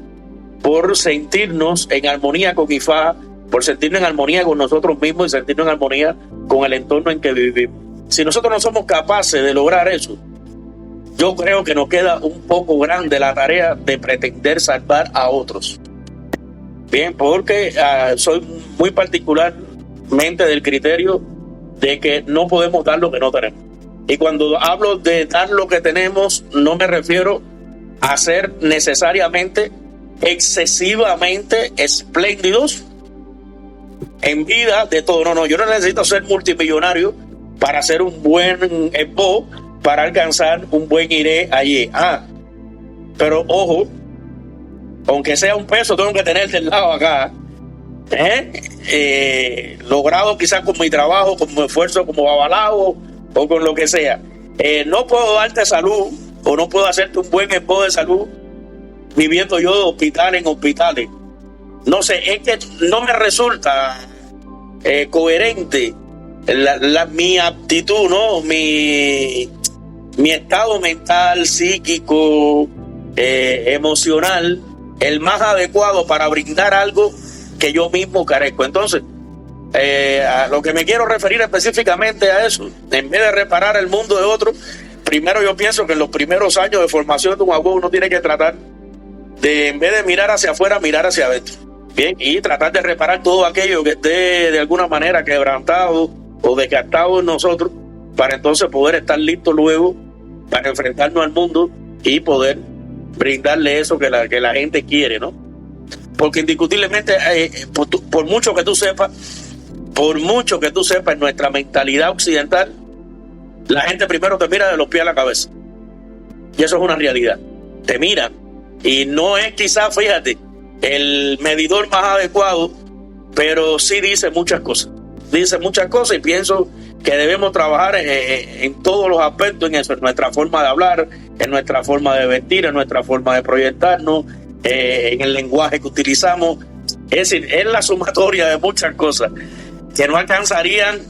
por sentirnos en armonía con Ifá, por sentirnos en armonía con nosotros mismos y sentirnos en armonía con el entorno en que vivimos. Si nosotros no somos capaces de lograr eso, yo creo que nos queda un poco grande la tarea de pretender salvar a otros. Bien, porque soy muy particularmente del criterio de que no podemos dar lo que no tenemos. Y cuando hablo de dar lo que tenemos, no me refiero a ser necesariamente excesivamente espléndidos en vida de todo. No, yo no necesito ser multimillonario para ser un buen EPO, para alcanzar un buen iré allí. Pero ojo, aunque sea un peso, tengo que tener del lado acá. Logrado quizás con mi trabajo, con mi esfuerzo como babalao o con lo que sea. No puedo darte salud o no puedo hacerte un buen EPO de salud viviendo yo de hospital en hospitales. No sé, es que no me resulta coherente mi aptitud, ¿no? Mi estado mental, psíquico, emocional, el más adecuado para brindar algo que yo mismo carezco. Entonces, a lo que me quiero referir específicamente a eso, en vez de reparar el mundo de otro, primero yo pienso que en los primeros años de formación de un abuelo uno tiene que tratar de, en vez de mirar hacia afuera, mirar hacia adentro. Bien, y tratar de reparar todo aquello que esté de alguna manera quebrantado o desgastado en nosotros, para entonces poder estar listos luego para enfrentarnos al mundo y poder brindarle eso que la gente quiere, ¿no? Porque indiscutiblemente, por mucho que tú sepas, en nuestra mentalidad occidental, la gente primero te mira de los pies a la cabeza. Y eso es una realidad. Te miran. Y no es quizás, fíjate, el medidor más adecuado, pero sí dice muchas cosas. Dice muchas cosas y pienso que debemos trabajar en todos los aspectos en eso, en nuestra forma de hablar, en nuestra forma de vestir, en nuestra forma de proyectarnos, en el lenguaje que utilizamos. Es decir, es la sumatoria de muchas cosas que no alcanzarían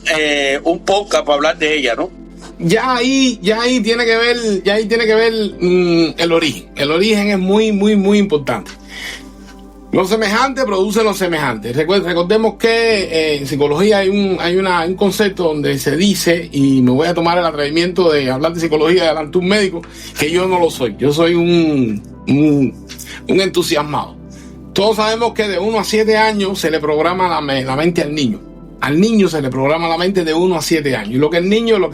un podcast para hablar de ella, ¿no? Ya ahí tiene que ver el origen. El origen es muy, muy, muy importante. Lo semejante produce lo semejante. Recordemos que en psicología hay un concepto donde se dice, y me voy a tomar el atrevimiento de hablar de psicología delante de un médico, que yo no lo soy. Yo soy un entusiasmado. Todos sabemos que de 1 a 7 años se le programa la mente al niño. Al niño se le programa la mente de 1 a 7 años. Y lo que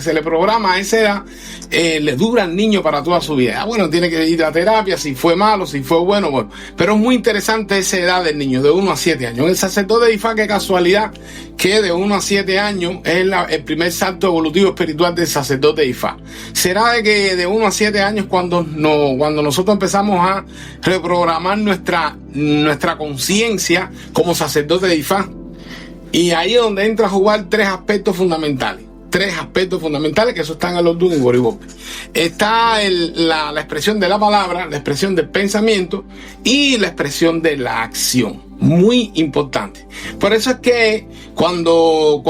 se le programa a esa edad, le dura al niño para toda su vida. Bueno, tiene que ir a terapia, si fue malo, si fue bueno. Pero es muy interesante esa edad del niño, de 1 a 7 años. El sacerdote de Ifá, qué casualidad, que de 1 a 7 años es el primer salto evolutivo espiritual del sacerdote de Ifá. ¿Será de que de 1 a 7 años cuando nosotros empezamos a reprogramar nuestra conciencia como sacerdote de Ifá? Y ahí es donde entra a jugar tres aspectos fundamentales que eso están en los Odun y Boribope. Está la expresión de la palabra, la expresión del pensamiento y la expresión de la acción. Muy importante. Por eso es que cuando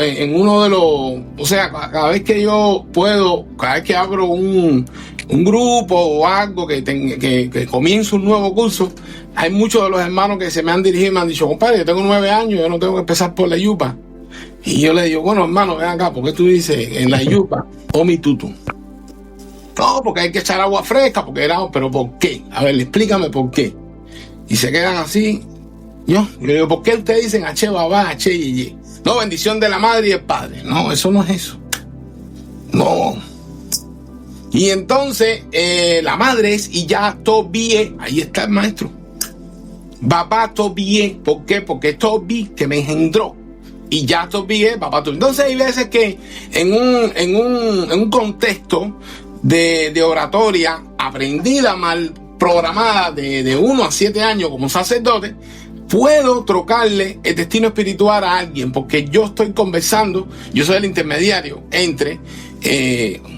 en uno de los, cada vez que yo puedo, cada vez que abro un grupo o algo que comienzo un nuevo curso, hay muchos de los hermanos que se me han dirigido y me han dicho: compadre, yo tengo 9 años, yo no tengo que empezar por la yupa. Y yo le digo: bueno, hermano, ven acá, ¿por qué tú dices en la yupa o mi tutu? No, porque hay que echar agua fresca, pero ¿por qué? A ver, explícame por qué. Y se quedan así. Yo digo: ¿por qué ustedes dicen H babá, H y? No, bendición de la madre y el padre. No, eso no es eso. No. Y entonces la madre es Iyá Tobie. Ahí está el maestro. Papá Tobie. ¿Por qué? Porque Tobi, que me engendró. Y ya Tobie, papá Tobie. Entonces hay veces que en un contexto de oratoria aprendida mal, programada de 1 a 7 años como sacerdote, puedo trocarle el destino espiritual a alguien, porque yo estoy conversando, yo soy el intermediario entre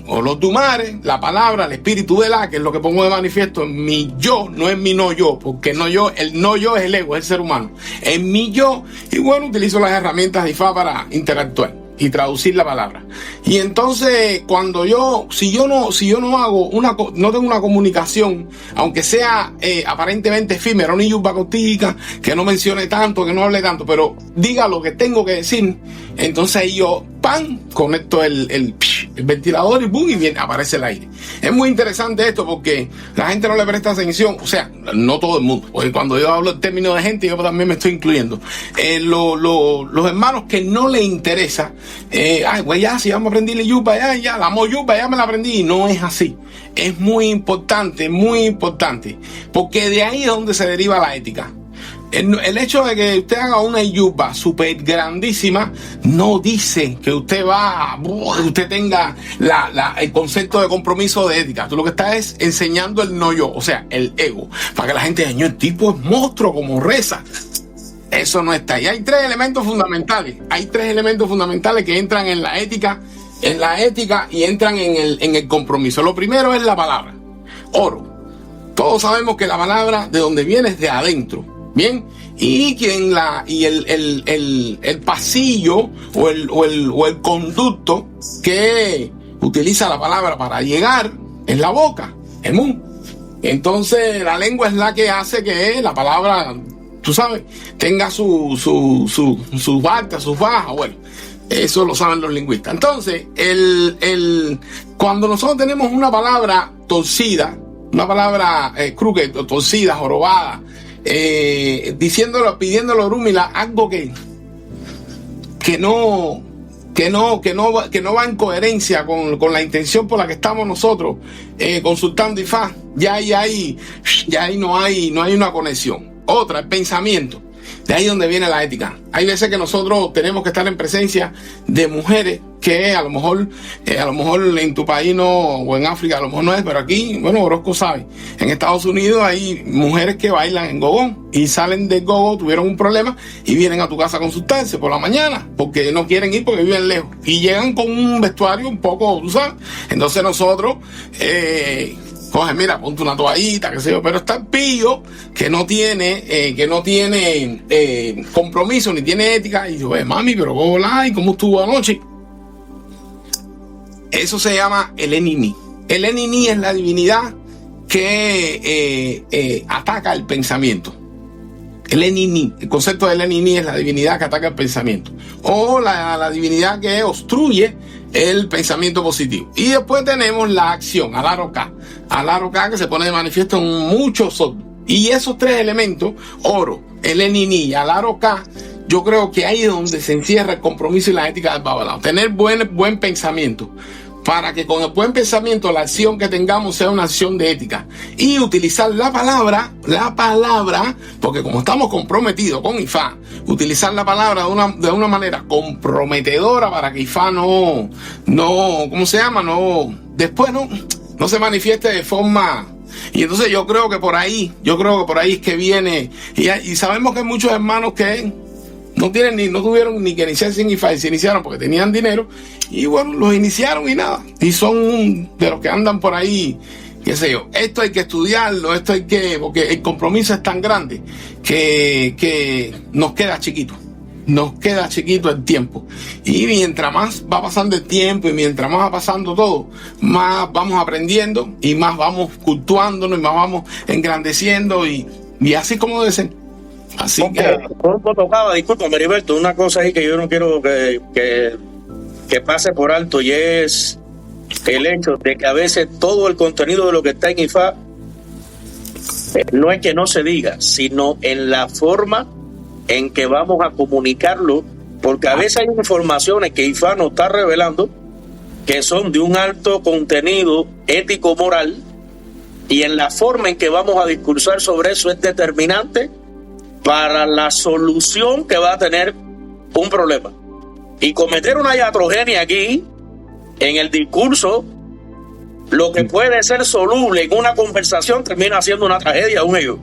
o los dumares, la palabra, el espíritu de que es lo que pongo de manifiesto en mi yo, no en mi no yo, porque no yo, el no yo es el ego, es el ser humano, en mi yo, y bueno, utilizo las herramientas de IFA para interactuar y traducir la palabra. Y entonces cuando si yo no hago no tengo una comunicación, aunque sea aparentemente efímera, una yuba cortica, que no mencione tanto, que no hable tanto, pero diga lo que tengo que decir, entonces ahí yo conecto el ventilador y boom, y bien aparece el aire. Es muy interesante esto porque la gente no le presta atención, o sea, no todo el mundo, porque cuando yo hablo en términos de gente, yo también me estoy incluyendo. Los hermanos que no les interesa, güey, ya, si vamos a aprender la yupa, ya, la moyupa, ya me la aprendí, y no es así. Es muy importante, porque de ahí es donde se deriva la ética. El hecho de que usted haga una yupa súper grandísima no dice que usted usted tenga el concepto de compromiso de ética. Tú lo que estás es enseñando el no yo, o sea, el ego, para que la gente diga, el tipo es monstruo como reza. Eso no está. Y hay tres elementos fundamentales. Que entran en la ética y entran en el compromiso. Lo primero es la palabra. Oro. Todos sabemos que la palabra de donde viene es de adentro. Bien, y el pasillo o el conducto que utiliza la palabra para llegar es la boca, el mundo. Entonces la lengua es la que hace que la palabra, tú sabes, tenga sus altas, sus bajas. Bueno, eso lo saben los lingüistas. Entonces, cuando nosotros tenemos una palabra torcida, una palabra crooked, torcida, jorobada, pidiéndolo Rúmila, algo que no va en coherencia con la intención por la que estamos nosotros consultando IFA, ya ahí no hay una conexión. Otra, el pensamiento. De ahí donde viene la ética. Hay veces que nosotros tenemos que estar en presencia de mujeres que a lo mejor en tu país no, o en África a lo mejor no es, pero aquí, bueno, Orozco sabe, en Estados Unidos hay mujeres que bailan en gogón y salen del gogo, tuvieron un problema y vienen a tu casa a consultarse por la mañana porque no quieren ir porque viven lejos y llegan con un vestuario un poco, tú sabes. Entonces nosotros coge, mira, ponte una toallita, qué sé yo, pero está el pillo que no tiene compromiso ni tiene ética y yo, mami, pero ¿cómo estuvo anoche? Eso se llama el Enini. El Enini es la divinidad que ataca el pensamiento. El Enini, el concepto del Enini es la divinidad que ataca el pensamiento. O la divinidad que obstruye el pensamiento positivo. Y después tenemos la acción, Alaroca. Alaroca, que se pone de manifiesto en muchos otros. Y esos tres elementos, oro, el Enini y Alaroca, yo creo que ahí es donde se encierra el compromiso y la ética del Babalao. Tener buen pensamiento, para que con el buen pensamiento la acción que tengamos sea una acción de ética. Y utilizar la palabra, porque como estamos comprometidos con IFA, utilizar la palabra de una manera comprometedora para que IFA después no se manifieste de forma. Y entonces yo creo que por ahí es que viene, y sabemos que hay muchos hermanos que no tuvieron ni que iniciarse en IFA, y se iniciaron porque tenían dinero, y bueno, los iniciaron y nada, y son de los que andan por ahí, qué sé yo. Esto hay que estudiarlo, porque el compromiso es tan grande que nos queda chiquito el tiempo, y mientras más va pasando el tiempo y mientras más va pasando todo, más vamos aprendiendo y más vamos cultuándonos y más vamos engrandeciendo y así como debe ser. Así que tocaba, discúlpame, Heriberto, una cosa ahí que yo no quiero que pase por alto, y es el hecho de que a veces todo el contenido de lo que está en IFA no es que no se diga, sino en la forma en que vamos a comunicarlo, porque a veces hay informaciones que IFA nos está revelando que son de un alto contenido ético-moral, y en la forma en que vamos a discursar sobre eso es determinante para la solución que va a tener un problema. Y cometer una iatrogenia aquí, en el discurso, lo que puede ser soluble en una conversación termina siendo una tragedia, un hecho.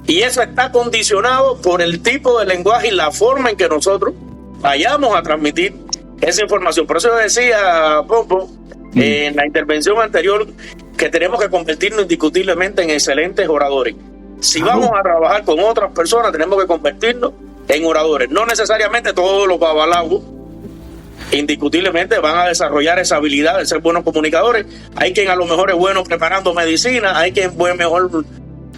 Y eso está condicionado por el tipo de lenguaje y la forma en que nosotros vayamos a transmitir esa información. Por eso yo decía, Pompo, en la intervención anterior, que tenemos que convertirnos indiscutiblemente en excelentes oradores. Si vamos a trabajar con otras personas, tenemos que convertirnos en oradores. No necesariamente todos los babalaos indiscutiblemente van a desarrollar esa habilidad de ser buenos comunicadores. Hay quien a lo mejor es bueno preparando medicina, hay quien es mejor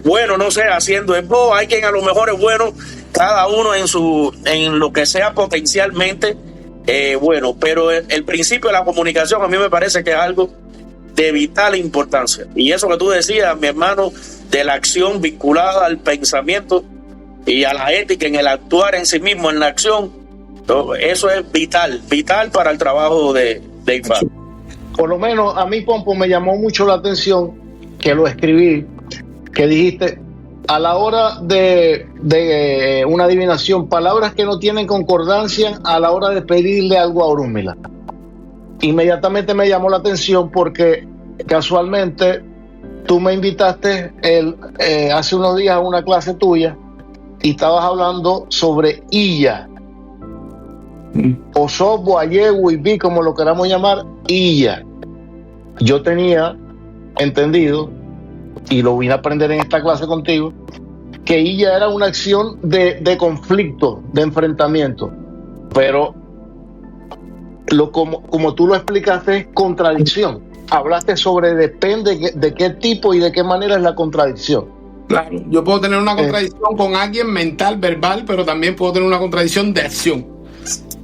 bueno, no sé, haciendo embo, hay quien a lo mejor es bueno, cada uno en lo que sea potencialmente bueno, pero el principio de la comunicación a mí me parece que es algo de vital importancia. Y eso que tú decías, mi hermano, de la acción vinculada al pensamiento y a la ética en el actuar en sí mismo, en la acción, eso es vital para el trabajo de IFAD. Por lo menos a mí, Pompo, me llamó mucho la atención que lo escribí, que dijiste, a la hora de una adivinación, palabras que no tienen concordancia a la hora de pedirle algo a Orúmila. Inmediatamente me llamó la atención porque casualmente tú me invitaste hace unos días a una clase tuya y estabas hablando sobre Illa, Osobo, Ayewu, Ibi, como lo queramos llamar, Illa. Yo tenía entendido, y lo vine a aprender en esta clase contigo, que Illa era una acción de conflicto, de enfrentamiento, pero como tú lo explicaste, es contradicción. Hablaste sobre depende de qué tipo y de qué manera es la contradicción. Claro, yo puedo tener una contradicción con alguien mental, verbal, pero también puedo tener una contradicción de acción.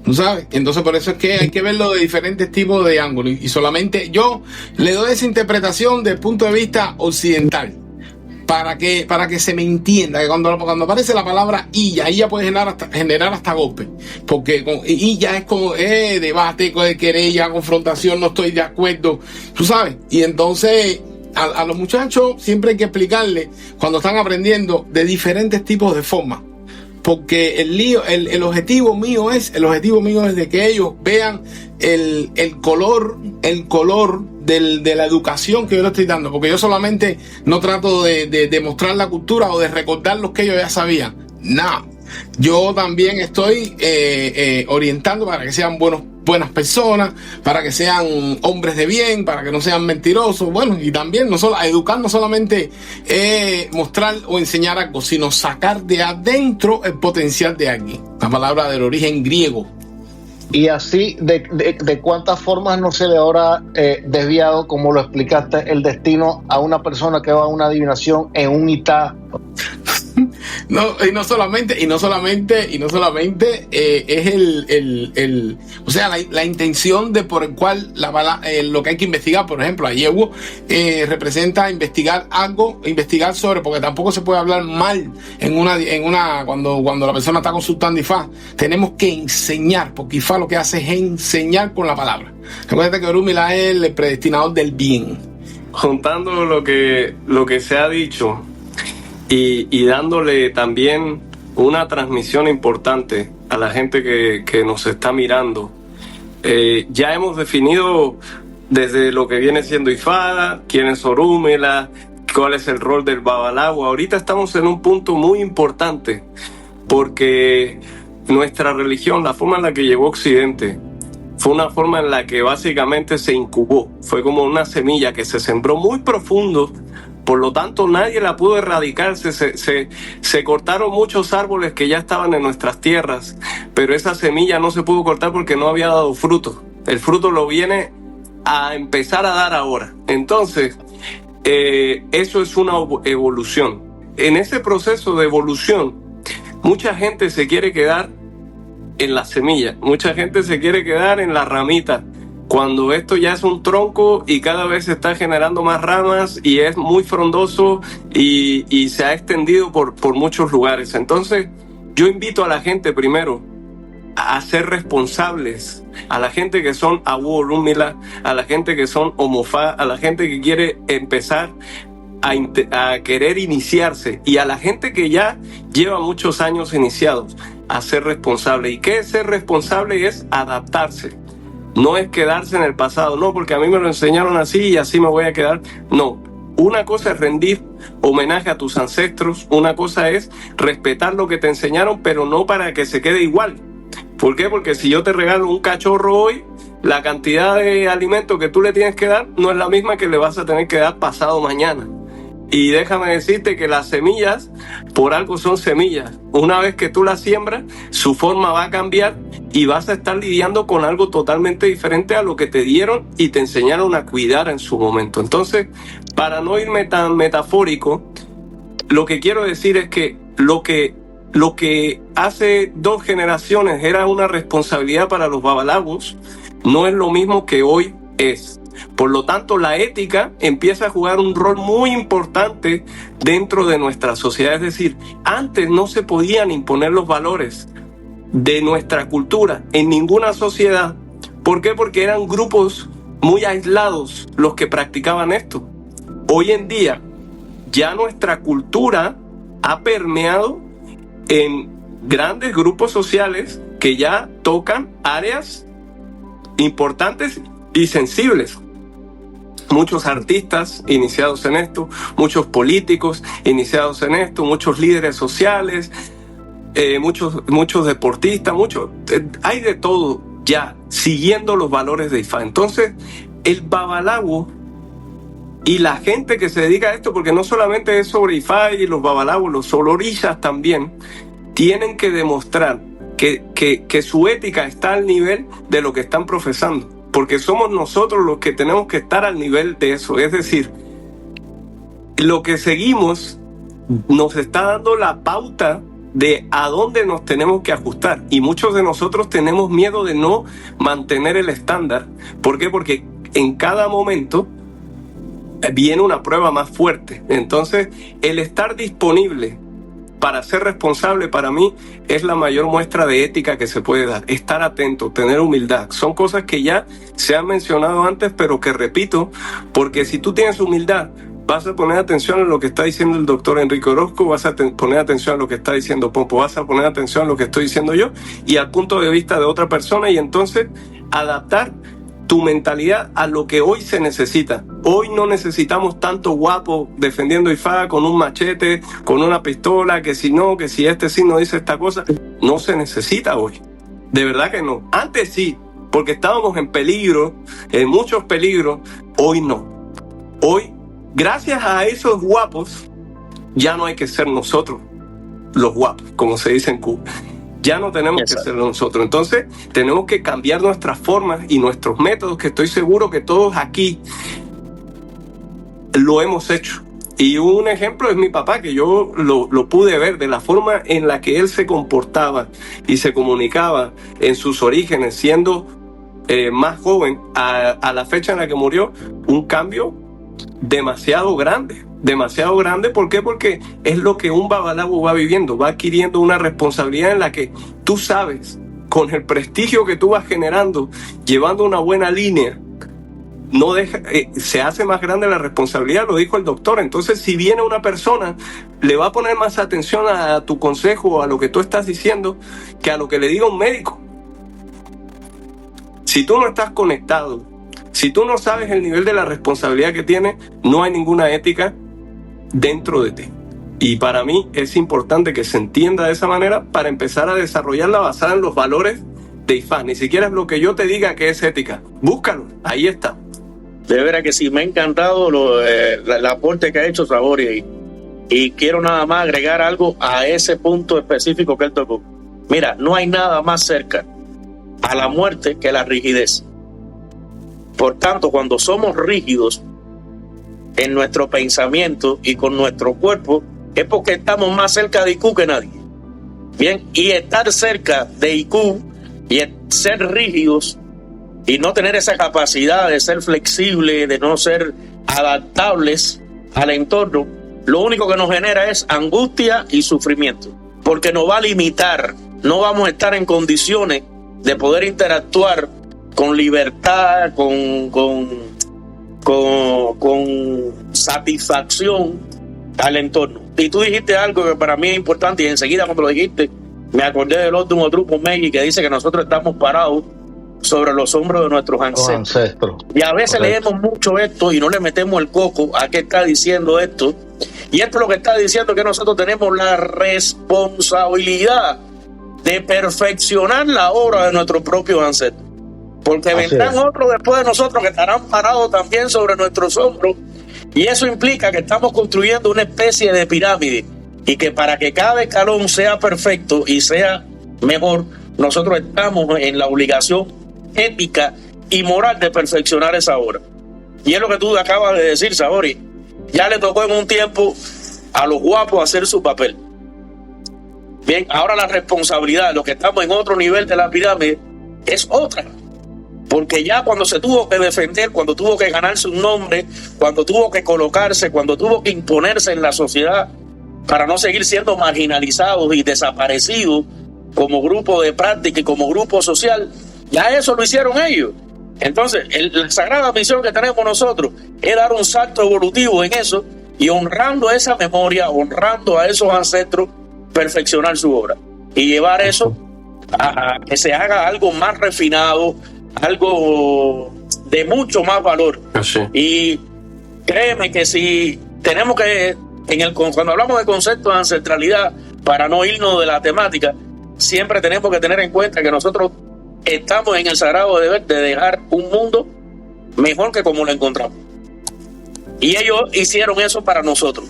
¿Tú sabes? Entonces por eso es que hay que verlo de diferentes tipos de ángulos. Y solamente yo le doy esa interpretación desde el punto de vista occidental. Para que se me entienda que cuando aparece la palabra illa puede generar hasta golpe, porque illa es como debate, querella, confrontación, no estoy de acuerdo, tú sabes. Y entonces a los muchachos siempre hay que explicarles cuando están aprendiendo de diferentes tipos de formas, porque el objetivo mío es de que ellos vean el color de la educación que yo les estoy dando, porque yo solamente no trato de mostrar la cultura o de recordar los que ellos ya sabían. No, yo también estoy orientando para que sean buenas personas, para que sean hombres de bien, para que no sean mentirosos. Bueno, y también educar no solamente mostrar o enseñar algo, sino sacar de adentro el potencial de alguien. La palabra del origen griego. Y así, de cuántas formas no se le habrá desviado, como lo explicaste, el destino a una persona que va a una adivinación en un itá. Y no solamente es o sea, la intención de por el cual lo que hay que investigar. Por ejemplo, Ayewu representa investigar algo, investigar sobre, porque tampoco se puede hablar mal cuando la persona está consultando IFA. Tenemos que enseñar, porque IFA lo que hace es enseñar con la palabra. Recuerda que Orúmila es el predestinador del bien. Juntando lo que se ha dicho y dándole también una transmisión importante a la gente que nos está mirando. Ya hemos definido desde lo que viene siendo IFADA, quién es Orúmila, cuál es el rol del babalawo. Ahorita estamos en un punto muy importante porque nuestra religión, la forma en la que llegó a Occidente, fue una forma en la que básicamente se incubó. Fue como una semilla que se sembró muy profundo. Por lo tanto, nadie la pudo erradicar. Se cortaron muchos árboles que ya estaban en nuestras tierras, pero esa semilla no se pudo cortar porque no había dado fruto. El fruto lo viene a empezar a dar ahora. Entonces, eso es una evolución. En ese proceso de evolución, mucha gente se quiere quedar en la semilla, mucha gente se quiere quedar en la ramita, cuando esto ya es un tronco y cada vez se está generando más ramas y es muy frondoso y se ha extendido por muchos lugares. Entonces, yo invito a la gente primero a ser responsables, a la gente que son Abu Rumila, a la gente que son Homofá, a la gente que quiere empezar a querer iniciarse, y a la gente que ya lleva muchos años iniciados, a ser responsable. ¿Y qué es ser responsable? Es adaptarse. No es quedarse en el pasado, no, porque a mí me lo enseñaron así y así me voy a quedar. No. Una cosa es rendir homenaje a tus ancestros, una cosa es respetar lo que te enseñaron, pero no para que se quede igual. ¿Por qué? Porque si yo te regalo un cachorro hoy, la cantidad de alimento que tú le tienes que dar no es la misma que le vas a tener que dar pasado mañana. Y déjame decirte que las semillas, por algo son semillas. Una vez que tú las siembras, su forma va a cambiar y vas a estar lidiando con algo totalmente diferente a lo que te dieron y te enseñaron a cuidar en su momento. Entonces, para no irme tan metafórico, lo que quiero decir es que lo que hace 2 generaciones era una responsabilidad para los babalawos, no es lo mismo que hoy es. Por lo tanto, la ética empieza a jugar un rol muy importante dentro de nuestra sociedad. Es decir, antes no se podían imponer los valores de nuestra cultura en ninguna sociedad. ¿Por qué? Porque eran grupos muy aislados los que practicaban esto. Hoy en día, ya nuestra cultura ha permeado en grandes grupos sociales que ya tocan áreas importantes y sensibles. Muchos artistas iniciados en esto, muchos políticos iniciados en esto, muchos líderes sociales, muchos deportistas, hay de todo ya siguiendo los valores de Ifá. Entonces, el babalawo y la gente que se dedica a esto, porque no solamente es sobre Ifá y los babalawos, los olorillas también, tienen que demostrar que su ética está al nivel de lo que están profesando. Porque somos nosotros los que tenemos que estar al nivel de eso. Es decir, lo que seguimos nos está dando la pauta de a dónde nos tenemos que ajustar. Y muchos de nosotros tenemos miedo de no mantener el estándar. ¿Por qué? Porque en cada momento viene una prueba más fuerte. Entonces, el estar disponible para ser responsable, para mí, es la mayor muestra de ética que se puede dar. Estar atento, tener humildad. Son cosas que ya se han mencionado antes, pero que repito, porque si tú tienes humildad, vas a poner atención a lo que está diciendo el doctor Enrique Orozco, vas a poner atención a lo que está diciendo Pompo, vas a poner atención a lo que estoy diciendo yo y al punto de vista de otra persona, y entonces adaptar tu mentalidad a lo que hoy se necesita. Hoy no necesitamos tanto guapo defendiendo Ifá con un machete, con una pistola, que si no, que si este signo dice esta cosa. No se necesita hoy. De verdad que no. Antes sí, porque estábamos en peligro, en muchos peligros. Hoy no. Hoy, gracias a esos guapos, ya no hay que ser nosotros los guapos, como se dice en Cuba. Ya no tenemos que ser nosotros. Entonces, tenemos que cambiar nuestras formas y nuestros métodos, que estoy seguro que todos aquí lo hemos hecho. Y un ejemplo es mi papá, que yo lo pude ver de la forma en la que él se comportaba y se comunicaba en sus orígenes, siendo más joven a la fecha en la que murió, un cambio demasiado grande. Demasiado grande. ¿Por qué? Porque es lo que un babalawo va viviendo, va adquiriendo una responsabilidad en la que tú sabes, con el prestigio que tú vas generando, llevando una buena línea, no deja, se hace más grande la responsabilidad, lo dijo el doctor. Entonces, si viene una persona, le va a poner más atención a tu consejo, a lo que tú estás diciendo, que a lo que le diga un médico. Si tú no estás conectado, si tú no sabes el nivel de la responsabilidad que tienes, no hay ninguna ética dentro de ti. Y para mí es importante que se entienda de esa manera para empezar a desarrollarla basada en los valores de Ifá. Ni siquiera es lo que yo te diga que es ética. Búscalo, ahí está. De veras que sí, me ha encantado el aporte que ha hecho Sabori ahí. Y quiero nada más agregar algo a ese punto específico que él tocó. Mira, no hay nada más cerca a la muerte que la rigidez. Por tanto, cuando somos rígidos en nuestro pensamiento y con nuestro cuerpo, es porque estamos más cerca de IQ que nadie. Bien, y estar cerca de IQ y ser rígidos y no tener esa capacidad de ser flexible, de no ser adaptables al entorno, lo único que nos genera es angustia y sufrimiento, porque nos va a limitar no vamos a estar en condiciones de poder interactuar con libertad, con satisfacción al entorno. Y tú dijiste algo que para mí es importante, y enseguida cuando lo dijiste me acordé del último grupo Megui que dice que nosotros estamos parados sobre los hombros de nuestros ancestros. Y a veces leemos mucho esto y no le metemos el coco a qué está diciendo esto. Y esto es lo que está diciendo, que nosotros tenemos la responsabilidad de perfeccionar la obra de nuestros propios ancestros. Porque vendrán otros después de nosotros que estarán parados también sobre nuestros hombros. Y eso implica que estamos construyendo una especie de pirámide. Y que para que cada escalón sea perfecto y sea mejor, nosotros estamos en la obligación ética y moral de perfeccionar esa obra. Y es lo que tú acabas de decir, Sabori. Ya le tocó en un tiempo a los guapos hacer su papel. Bien, ahora la responsabilidad de los que estamos en otro nivel de la pirámide es otra. Porque ya cuando se tuvo que defender, cuando tuvo que ganarse un nombre, cuando tuvo que colocarse, cuando tuvo que imponerse en la sociedad para no seguir siendo marginalizados y desaparecidos como grupo de práctica y como grupo social, ya eso lo hicieron ellos. Entonces, la sagrada misión que tenemos nosotros es dar un salto evolutivo en eso y honrando esa memoria, honrando a esos ancestros, perfeccionar su obra y llevar eso a que se haga algo más refinado, algo de mucho más valor. Así. Y créeme que si tenemos que, cuando hablamos de conceptos de ancestralidad, para no irnos de la temática, siempre tenemos que tener en cuenta que nosotros estamos en el sagrado deber de dejar un mundo mejor que como lo encontramos. Y ellos hicieron eso para nosotros.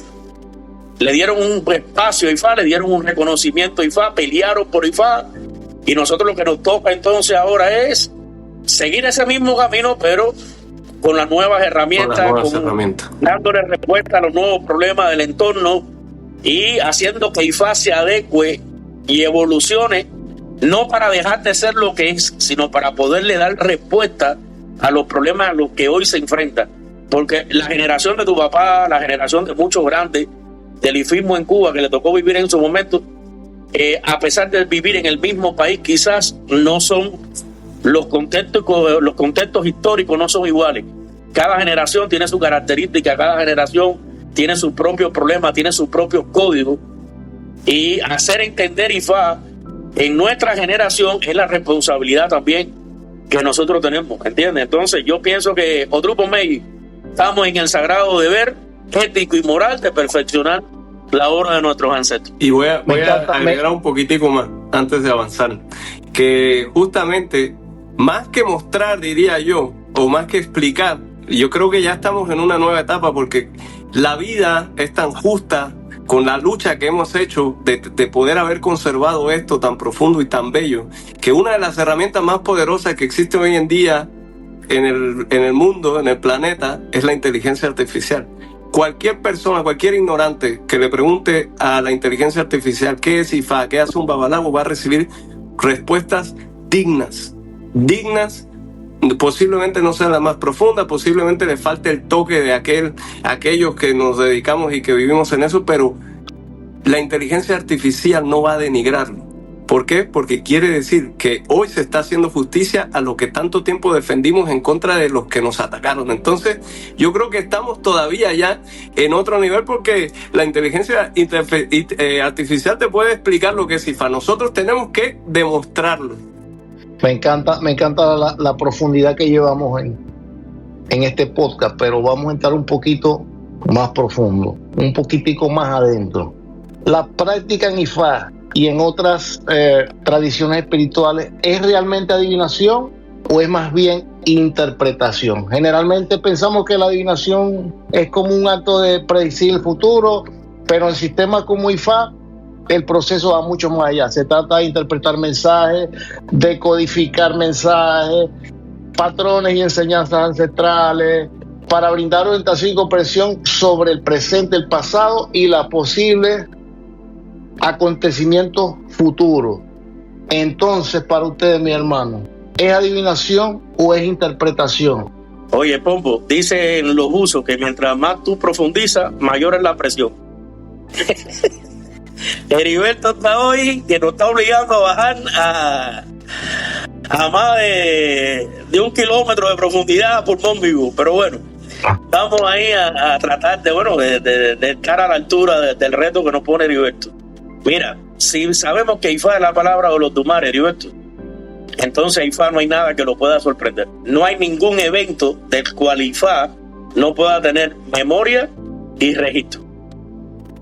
Le dieron un espacio a IFA, le dieron un reconocimiento a IFA, pelearon por IFA, y nosotros lo que nos toca entonces ahora es seguir ese mismo camino, pero con las nuevas herramientas, dándole respuesta a los nuevos problemas del entorno y haciendo que IFA se adecue y evolucione, no para dejar de ser lo que es, sino para poderle dar respuesta a los problemas a los que hoy se enfrenta. Porque la generación de tu papá, la generación de muchos grandes del ifismo en Cuba que le tocó vivir en su momento, a pesar de vivir en el mismo país, quizás no son los contextos históricos no son iguales. Cada generación tiene su característica, cada generación tiene sus propios problemas, tiene sus propios códigos, y hacer entender IFA en nuestra generación es la responsabilidad también que nosotros tenemos, ¿entiendes? Entonces yo pienso que Otrupo Megui estamos en el sagrado deber ético y moral de perfeccionar la obra de nuestros ancestros. Y voy a agregar un poquitico más antes de avanzar, que justamente más que mostrar, diría yo, o más que explicar, yo creo que ya estamos en una nueva etapa, porque la vida es tan justa con la lucha que hemos hecho de poder haber conservado esto tan profundo y tan bello, que una de las herramientas más poderosas que existe hoy en día en el mundo, en el planeta, es la inteligencia artificial. Cualquier persona, cualquier ignorante que le pregunte a la inteligencia artificial qué es IFA, qué hace un babalago, va a recibir respuestas dignas, posiblemente no sean las más profundas, posiblemente le falte el toque de aquellos que nos dedicamos y que vivimos en eso, pero la inteligencia artificial no va a denigrarlo. ¿Por qué? Porque quiere decir que hoy se está haciendo justicia a lo que tanto tiempo defendimos en contra de los que nos atacaron. Entonces, yo creo que estamos todavía ya en otro nivel, porque la inteligencia artificial te puede explicar lo que es IFA. Nosotros tenemos que demostrarlo. Me encanta la profundidad que llevamos en este podcast, pero vamos a entrar un poquito más profundo, un poquitico más adentro. La práctica en IFA y en otras tradiciones espirituales, ¿es realmente adivinación o es más bien interpretación? Generalmente pensamos que la adivinación es como un acto de predecir el futuro, pero en sistemas como IFA el proceso va mucho más allá. Se trata de interpretar mensajes, de codificar mensajes, patrones y enseñanzas ancestrales, para brindar orientación y comprensión sobre el presente, el pasado y la posible acontecimientos futuros. Entonces, para ustedes, mi hermano, ¿es adivinación o es interpretación? Oye, Pombo, dicen los usos que mientras más tú profundizas, mayor es la presión. Heriberto está hoy que nos está obligando a bajar a más de 1 kilómetro de profundidad a pulmón vivo, pero bueno, vamos ahí a tratar de estar a la altura del reto que nos pone Heriberto. Mira, si sabemos que IFA es la palabra de los Dumares, Heriberto, entonces IFA no hay nada que lo pueda sorprender. No hay ningún evento del cual IFA no pueda tener memoria y registro.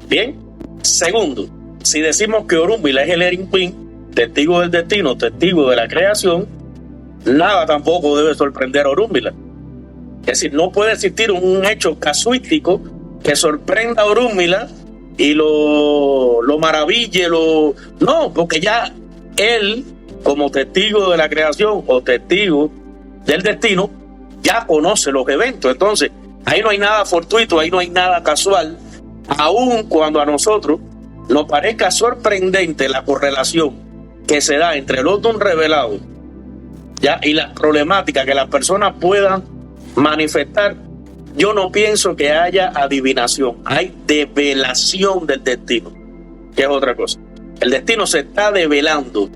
Bien. Segundo, si decimos que Orúmila es el Erin, testigo del destino, testigo de la creación, nada tampoco debe sorprender a Orúmila. Es decir, no puede existir un hecho casuístico que sorprenda a Orúmila y lo maraville, no, porque ya él, como testigo de la creación o testigo del destino, ya conoce los eventos. Entonces, ahí no hay nada fortuito, ahí no hay nada casual, aun cuando a nosotros nos parezca sorprendente la correlación que se da entre los don revelados, ¿ya? Y las problemáticas que las personas puedan manifestar. Yo no pienso que haya adivinación, hay develación del destino, que es otra cosa. El destino se está develando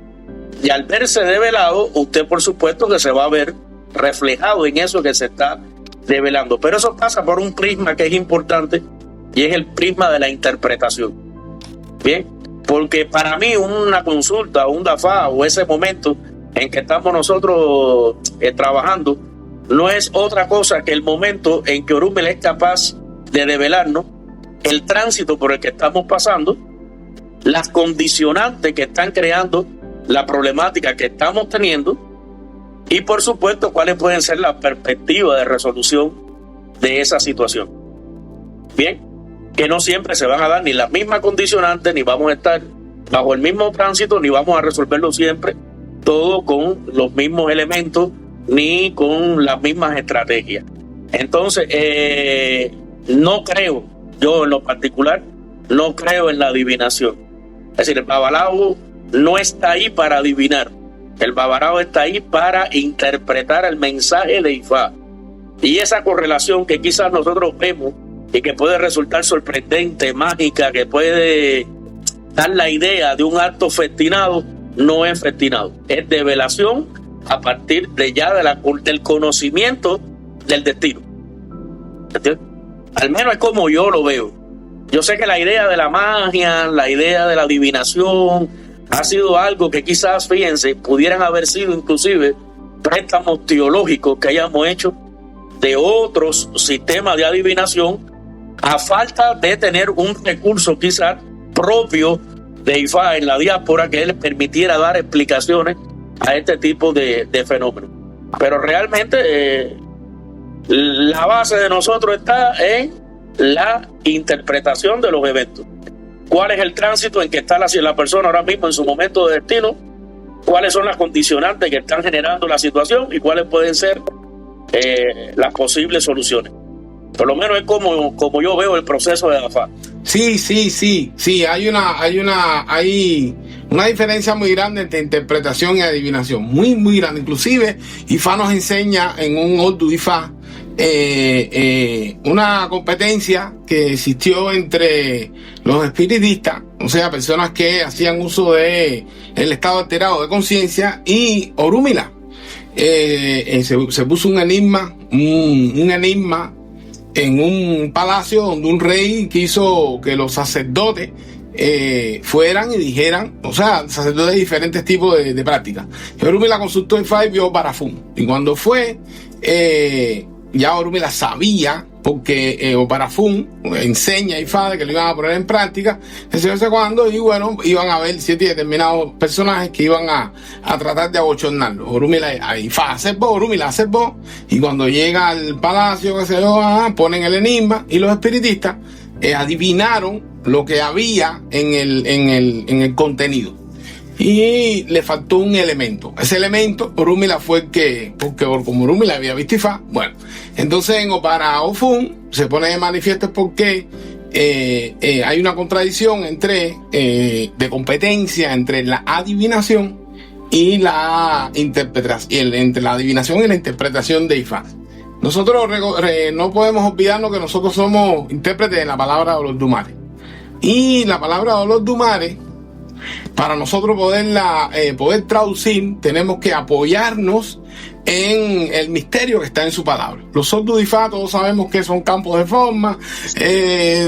y al verse develado, usted por supuesto que se va a ver reflejado en eso que se está develando, pero eso pasa por un prisma que es importante y es el prisma de la interpretación. Bien, porque para mí una consulta, un DAFA o ese momento en que estamos nosotros trabajando no es otra cosa que el momento en que Orúmila es capaz de develarnos el tránsito por el que estamos pasando, las condicionantes que están creando la problemática que estamos teniendo y por supuesto cuáles pueden ser las perspectivas de resolución de esa situación. Bien, que no siempre se van a dar ni las mismas condicionantes, ni vamos a estar bajo el mismo tránsito, ni vamos a resolverlo siempre todo con los mismos elementos, ni con las mismas estrategias. Entonces, no creo, yo en lo particular, no creo en la adivinación. Es decir, el babalao no está ahí para adivinar. El babalao está ahí para interpretar el mensaje de IFA. Y esa correlación que quizás nosotros vemos y que puede resultar sorprendente, mágica, que puede dar la idea de un acto festinado, no es festinado. Es develación a partir de ya del conocimiento del destino. ¿Entiendes? Al menos es como yo lo veo. Yo sé que la idea de la magia, la idea de la adivinación, ha sido algo que quizás, fíjense, pudieran haber sido inclusive préstamos teológicos que hayamos hecho de otros sistemas de adivinación, a falta de tener un recurso quizás propio de IFA en la diáspora que les permitiera dar explicaciones a este tipo de fenómenos. Pero realmente la base de nosotros está en la interpretación de los eventos. ¿Cuál es el tránsito en que está la persona ahora mismo en su momento de destino? ¿Cuáles son las condicionantes que están generando la situación? ¿Y cuáles pueden ser las posibles soluciones? Por lo menos es como yo veo el proceso de DAFA. Sí, hay una diferencia muy grande entre interpretación y adivinación, muy grande. Inclusive IFA nos enseña en un Ordu IFA una competencia que existió entre los espiritistas, o sea, personas que hacían uso de el estado alterado de conciencia, y Orúmila. Se puso un enigma en un palacio donde un rey quiso que los sacerdotes fueran y dijeran, o sea, sacerdotes de diferentes tipos de prácticas. Orúmila consultó IFA y vio Barafún. Y cuando fue, ya Orúmila sabía, porque Barafún enseña a IFA de que lo iban a poner en práctica, no sé cuándo, y bueno, iban a haber 7 determinados personajes que iban a tratar de abochornarlo. Orúmila a IFA, hacer vos, Orúmila, hacer vos, y cuando llega al palacio, que se lo ponen el enigma, y los espiritistas adivinaron lo que había en el contenido. Y le faltó un elemento. Ese elemento, Orúmila fue el que, porque como Orúmila había visto IFA, bueno, entonces en Opara Ofun se pone de manifiesto porque hay una contradicción de competencia entre la adivinación y la interpretación, entre la adivinación y la interpretación de IFA. Nosotros no podemos olvidarnos que nosotros somos intérpretes de la palabra de los Dumares. Y la palabra dolor dumare, para nosotros poder traducir, tenemos que apoyarnos en el misterio que está en su palabra. Los Sot du Ifá, todos sabemos que son campos de forma,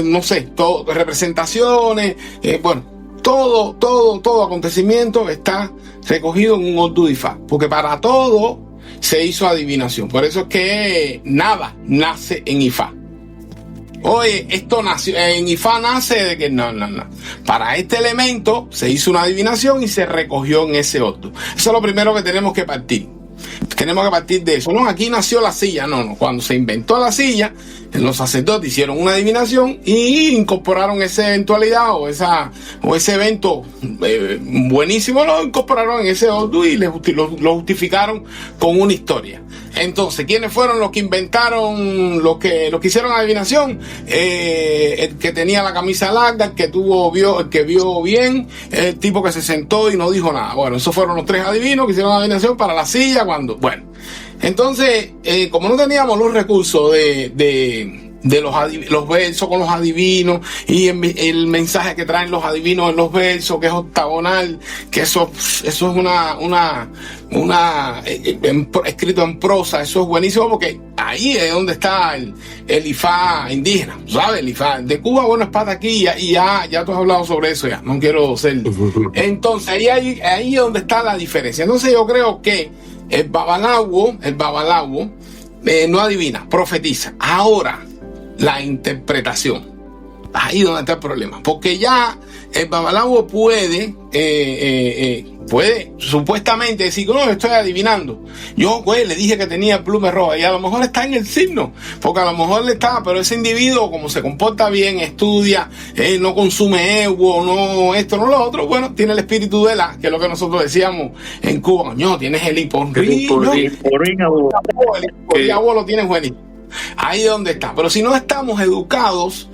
no sé, representaciones, bueno, todo acontecimiento está recogido en un Od du Ifá, porque para todo se hizo adivinación. Por eso es que nada nace en Ifá. Oye, esto nació en Ifá, nace de que no. Para este elemento se hizo una adivinación y se recogió en ese Od. Eso es lo primero que tenemos que partir. Tenemos que partir de eso. No, aquí nació la silla. No. Cuando se inventó la silla, los sacerdotes hicieron una adivinación y incorporaron esa eventualidad o ese evento buenísimo, lo incorporaron en ese Od y lo justificaron con una historia. Entonces, ¿quiénes fueron los que inventaron, los que hicieron adivinación? El que tenía la camisa larga, el que vio bien, el tipo que se sentó y no dijo nada. Bueno, esos fueron los 3 adivinos que hicieron adivinación para la silla bueno. Entonces, como no teníamos los recursos de los versos con los adivinos y el mensaje que traen los adivinos en los versos, que es octagonal, que eso es escrito en prosa, eso es buenísimo, porque ahí es donde está el Ifá indígena, ¿sabes? El Ifá de Cuba, bueno, es para aquí y ya tú has hablado sobre eso, ya no quiero ser. Entonces ahí es donde está la diferencia. Entonces yo creo que el babalawo no adivina, profetiza. Ahora, la interpretación, ahí es donde está el problema, porque ya el babalawo puede supuestamente decir, no, estoy adivinando, yo le dije que tenía plumas rojas y a lo mejor está en el signo, porque a lo mejor le está, pero ese individuo como se comporta bien, estudia, no consume ego, no esto, no lo otro, bueno, tiene el espíritu de que es lo que nosotros decíamos en Cuba, no, tienes el hiporri, el abuelo tienes buenísimo. Ahí es donde está. Pero si no estamos educados,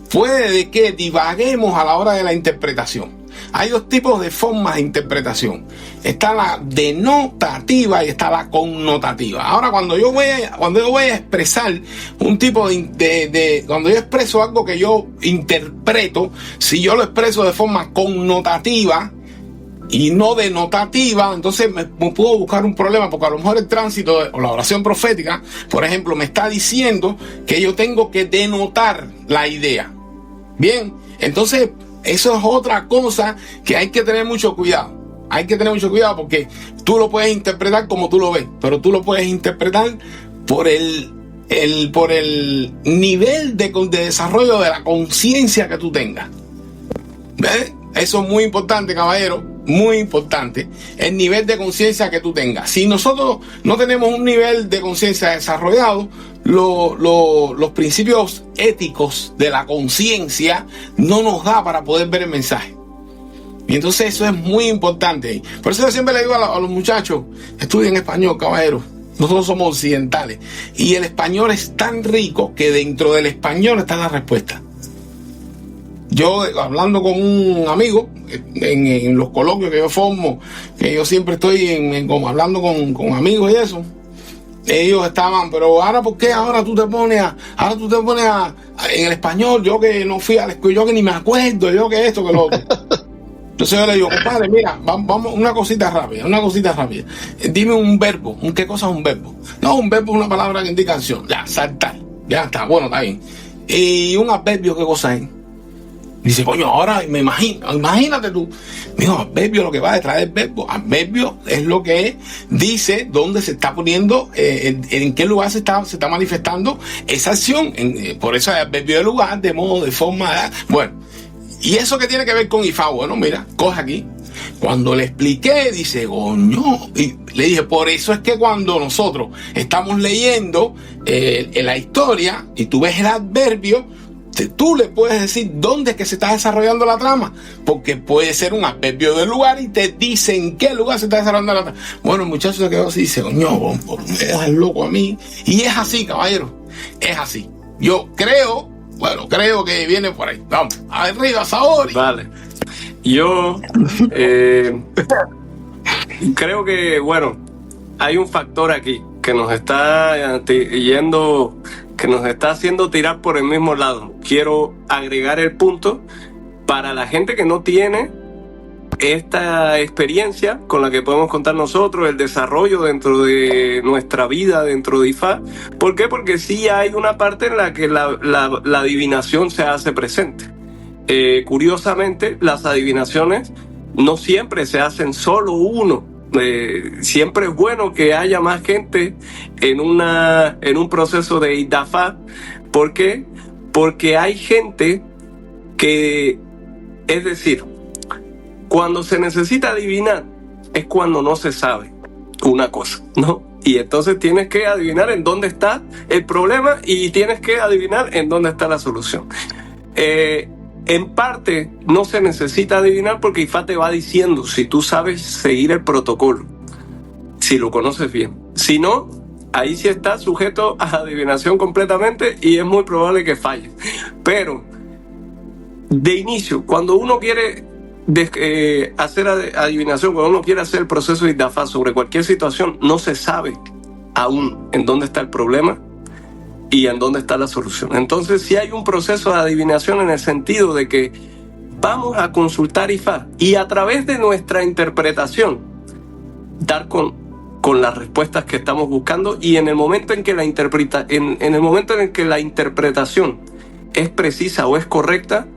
puede de que divaguemos a la hora de la interpretación. Hay 2 tipos de formas de interpretación. Está la denotativa y está la connotativa. Ahora, cuando yo voy a expresar un tipo cuando yo expreso algo que yo interpreto, si yo lo expreso de forma connotativa y no denotativa, entonces me puedo buscar un problema, porque a lo mejor el tránsito o la oración profética, por ejemplo, me está diciendo que yo tengo que denotar la idea. Bien, entonces eso es otra cosa que hay que tener mucho cuidado. Hay que tener mucho cuidado porque tú lo puedes interpretar como tú lo ves, pero tú lo puedes interpretar por el nivel de desarrollo de la conciencia que tú tengas. ¿Ves? Eso es muy importante, caballero, muy importante, el nivel de conciencia que tú tengas. Si nosotros no tenemos un nivel de conciencia desarrollado, los principios éticos de la conciencia no nos da para poder ver el mensaje. Y entonces eso es muy importante. Por eso yo siempre le digo a los muchachos, estudien español, caballero. Nosotros somos occidentales y el español es tan rico que dentro del español está la respuesta. Yo, hablando con un amigo, en los coloquios que yo formo, que yo siempre estoy como hablando con amigos y eso, ellos estaban, pero ahora, ¿por qué ahora tú te pones en el español? Yo que no fui a la escuela, yo que ni me acuerdo, yo que esto, que lo otro. Entonces yo le digo, compadre, mira, vamos, una cosita rápida. Dime un verbo. ¿Qué cosa es un verbo? No, un verbo es una palabra que indica acción. Ya, saltar. Ya está, bueno, está bien. ¿Y un adverbio qué cosa es? Dice, coño, ahora imagínate tú. Digo, adverbio, lo que va detrás del verbo. Adverbio es lo que dice dónde se está poniendo, en qué lugar se está manifestando esa acción. Por eso hay adverbio de lugar, de modo, de forma. Bueno, ¿y eso qué tiene que ver con Ifá? Bueno, mira, coge aquí. Cuando le expliqué, dice, coño, y le dije, por eso es que cuando nosotros estamos leyendo la historia y tú ves el adverbio, tú le puedes decir dónde es que se está desarrollando la trama, porque puede ser un adverbio del lugar y te dice en qué lugar se está desarrollando la trama. Bueno, el muchacho se quedó así y dice, coño, me dejas loco a mí. Y es así, caballero, es así. Yo creo que viene por ahí. Vamos, arriba, Saori. Vale. Yo creo que, bueno, hay un factor aquí que nos está que nos está haciendo tirar por el mismo lado. Quiero agregar el punto para la gente que no tiene esta experiencia con la que podemos contar nosotros, el desarrollo dentro de nuestra vida, dentro de IFA. ¿Por qué? Porque sí hay una parte en la que la adivinación se hace presente. Curiosamente, las adivinaciones no siempre se hacen solo uno. Siempre es bueno que haya más gente en un proceso de IDAFA. ¿Por qué? Porque hay gente que, es decir, cuando se necesita adivinar es cuando no se sabe una cosa, ¿no? Y entonces tienes que adivinar en dónde está el problema y tienes que adivinar en dónde está la solución. En parte no se necesita adivinar porque IFA te va diciendo si tú sabes seguir el protocolo, si lo conoces bien. Si no, ahí sí está sujeto a adivinación completamente y es muy probable que falle. Pero de inicio, cuando uno quiere hacer adivinación, cuando uno quiere hacer el proceso de IDAFA sobre cualquier situación, no se sabe aún en dónde está el problema y en dónde está la solución. Entonces sí hay un proceso de adivinación en el sentido de que vamos a consultar IFA y a través de nuestra interpretación dar con las respuestas que estamos buscando, y en el momento en que la interpretación es precisa o es correcta,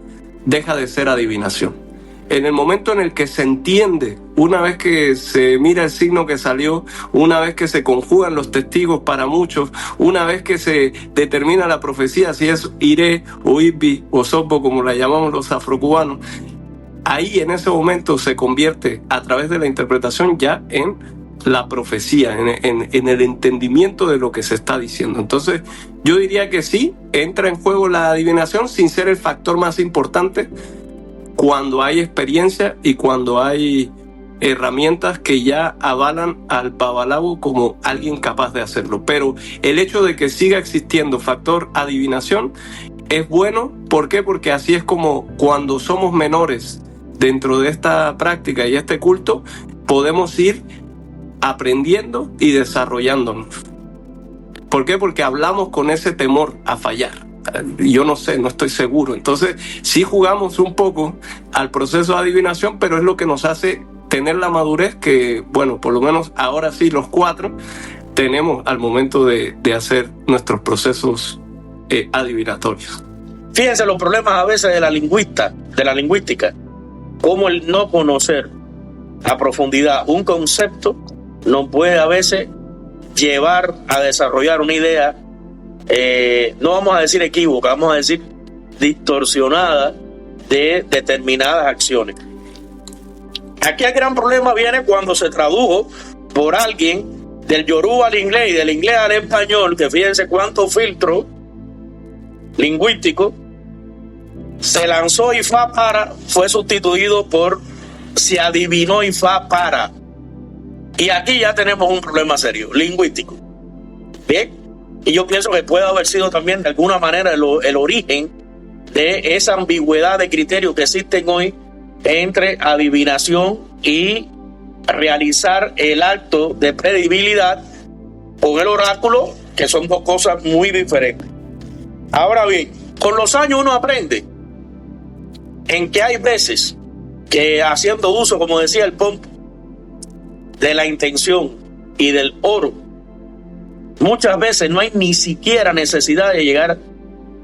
deja de ser adivinación. En el momento en el que se entiende, una vez que se mira el signo que salió, una vez que se conjugan los testigos para muchos, una vez que se determina la profecía, si es Iré o Ibi o Sopo, como la llamamos los afrocubanos, ahí en ese momento se convierte a través de la interpretación ya en la profecía, en el entendimiento de lo que se está diciendo. Entonces yo diría que sí, entra en juego la adivinación sin ser el factor más importante, cuando hay experiencia y cuando hay herramientas que ya avalan al babalawo como alguien capaz de hacerlo. Pero el hecho de que siga existiendo factor adivinación es bueno. ¿Por qué? Porque así es como cuando somos menores dentro de esta práctica y este culto, podemos ir aprendiendo y desarrollándonos. ¿Por qué? Porque hablamos con ese temor a fallar. Yo no sé, no estoy seguro. Entonces sí jugamos un poco al proceso de adivinación, pero es lo que nos hace tener la madurez que, bueno, por lo menos ahora sí los 4 tenemos al momento de hacer nuestros procesos adivinatorios. Fíjense los problemas a veces de la lingüística, como el no conocer a profundidad un concepto nos puede a veces llevar a desarrollar una idea, no vamos a decir equívoca, vamos a decir distorsionada de determinadas acciones. Aquí el gran problema viene cuando se tradujo por alguien del yoruba al inglés y del inglés al español, que fíjense cuánto filtro lingüístico. Se lanzó IFA para, fue sustituido por se adivinó IFA para. Y aquí ya tenemos un problema serio, lingüístico. Bien, y yo pienso que puede haber sido también de alguna manera el origen de esa ambigüedad de criterios que existen hoy entre adivinación y realizar el acto de predibilidad con el oráculo, que son dos cosas muy diferentes. Ahora bien, con los años uno aprende en que hay veces que, haciendo uso, como decía el Pompo, de la intención y del oro, muchas veces no hay ni siquiera necesidad de llegar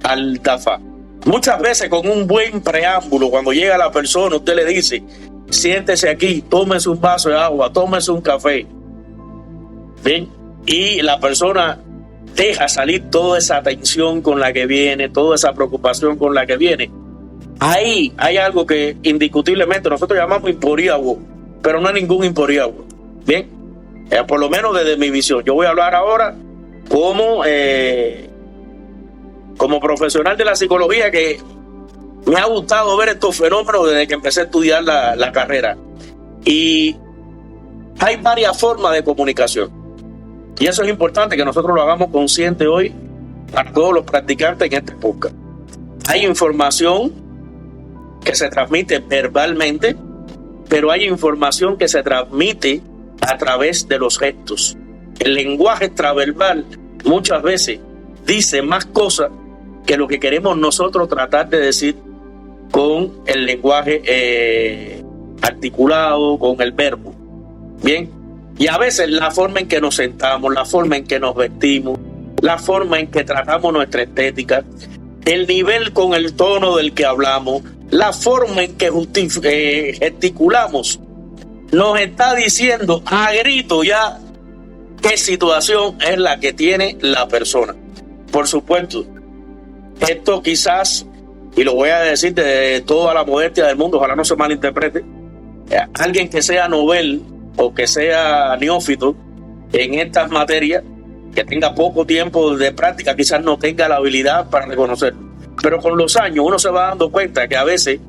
al Dafa. Muchas veces con un buen preámbulo, cuando llega la persona, usted le dice: siéntese aquí, tómese un vaso de agua, tómese un café. ¿Bien? Y la persona deja salir toda esa tensión con la que viene, toda esa preocupación con la que viene. Ahí hay algo que indiscutiblemente nosotros llamamos imporiago, pero no hay ningún imporiago. Bien, por lo menos desde mi visión. Yo voy a hablar ahora como profesional de la psicología, que me ha gustado ver estos fenómenos desde que empecé a estudiar la carrera. Y hay varias formas de comunicación. Y eso es importante que nosotros lo hagamos consciente hoy a todos los practicantes en este podcast. Hay información que se transmite verbalmente, pero hay información que se transmite a través de los gestos. El lenguaje extraverbal muchas veces dice más cosas que lo que queremos nosotros tratar de decir con el lenguaje articulado, con el verbo. Bien, y a veces la forma en que nos sentamos, la forma en que nos vestimos, la forma en que tratamos nuestra estética, el nivel con el tono del que hablamos, la forma en que gesticulamos, nos está diciendo a grito ya qué situación es la que tiene la persona. Por supuesto, esto quizás, y lo voy a decir de toda la modestia del mundo, ojalá no se malinterprete, alguien que sea novel o que sea neófito en estas materias, que tenga poco tiempo de práctica, quizás no tenga la habilidad para reconocerlo. Pero con los años uno se va dando cuenta que a veces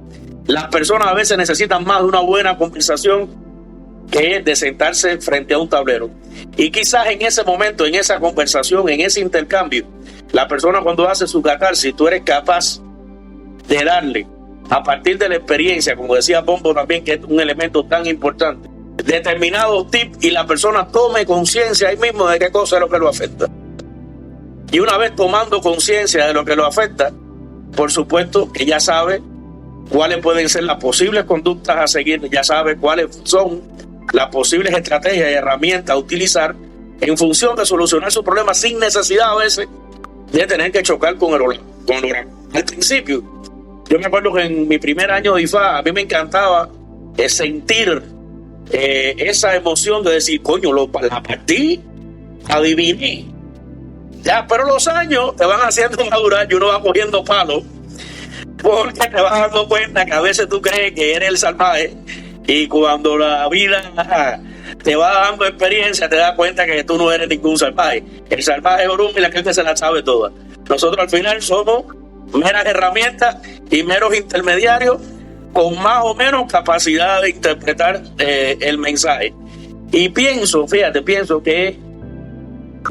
las personas a veces necesitan más de una buena conversación que de sentarse frente a un tablero. Y quizás en ese momento, en esa conversación, en ese intercambio, la persona cuando hace su catarsis, tú eres capaz de darle, a partir de la experiencia, como decía Pombo también, que es un elemento tan importante, determinados tips, y la persona tome conciencia ahí mismo de qué cosa es lo que lo afecta. Y una vez tomando conciencia de lo que lo afecta, por supuesto que ya sabe cuáles pueden ser las posibles conductas a seguir, ya sabe cuáles son las posibles estrategias y herramientas a utilizar en función de solucionar su problema sin necesidad a veces de tener que chocar con el huracán. Al principio, yo me acuerdo que en mi primer año de IFA a mí me encantaba sentir esa emoción de decir, coño, la partí, adiviné. Ya, pero los años te van haciendo madurar y uno va cogiendo palos, porque te vas dando cuenta que a veces tú crees que eres el salvaje, y cuando la vida te va dando experiencia te das cuenta que tú no eres ningún salvaje. El salvaje es Orumi, la gente se la sabe toda. Nosotros al final somos meras herramientas y meros intermediarios con más o menos capacidad de interpretar el mensaje. Y pienso que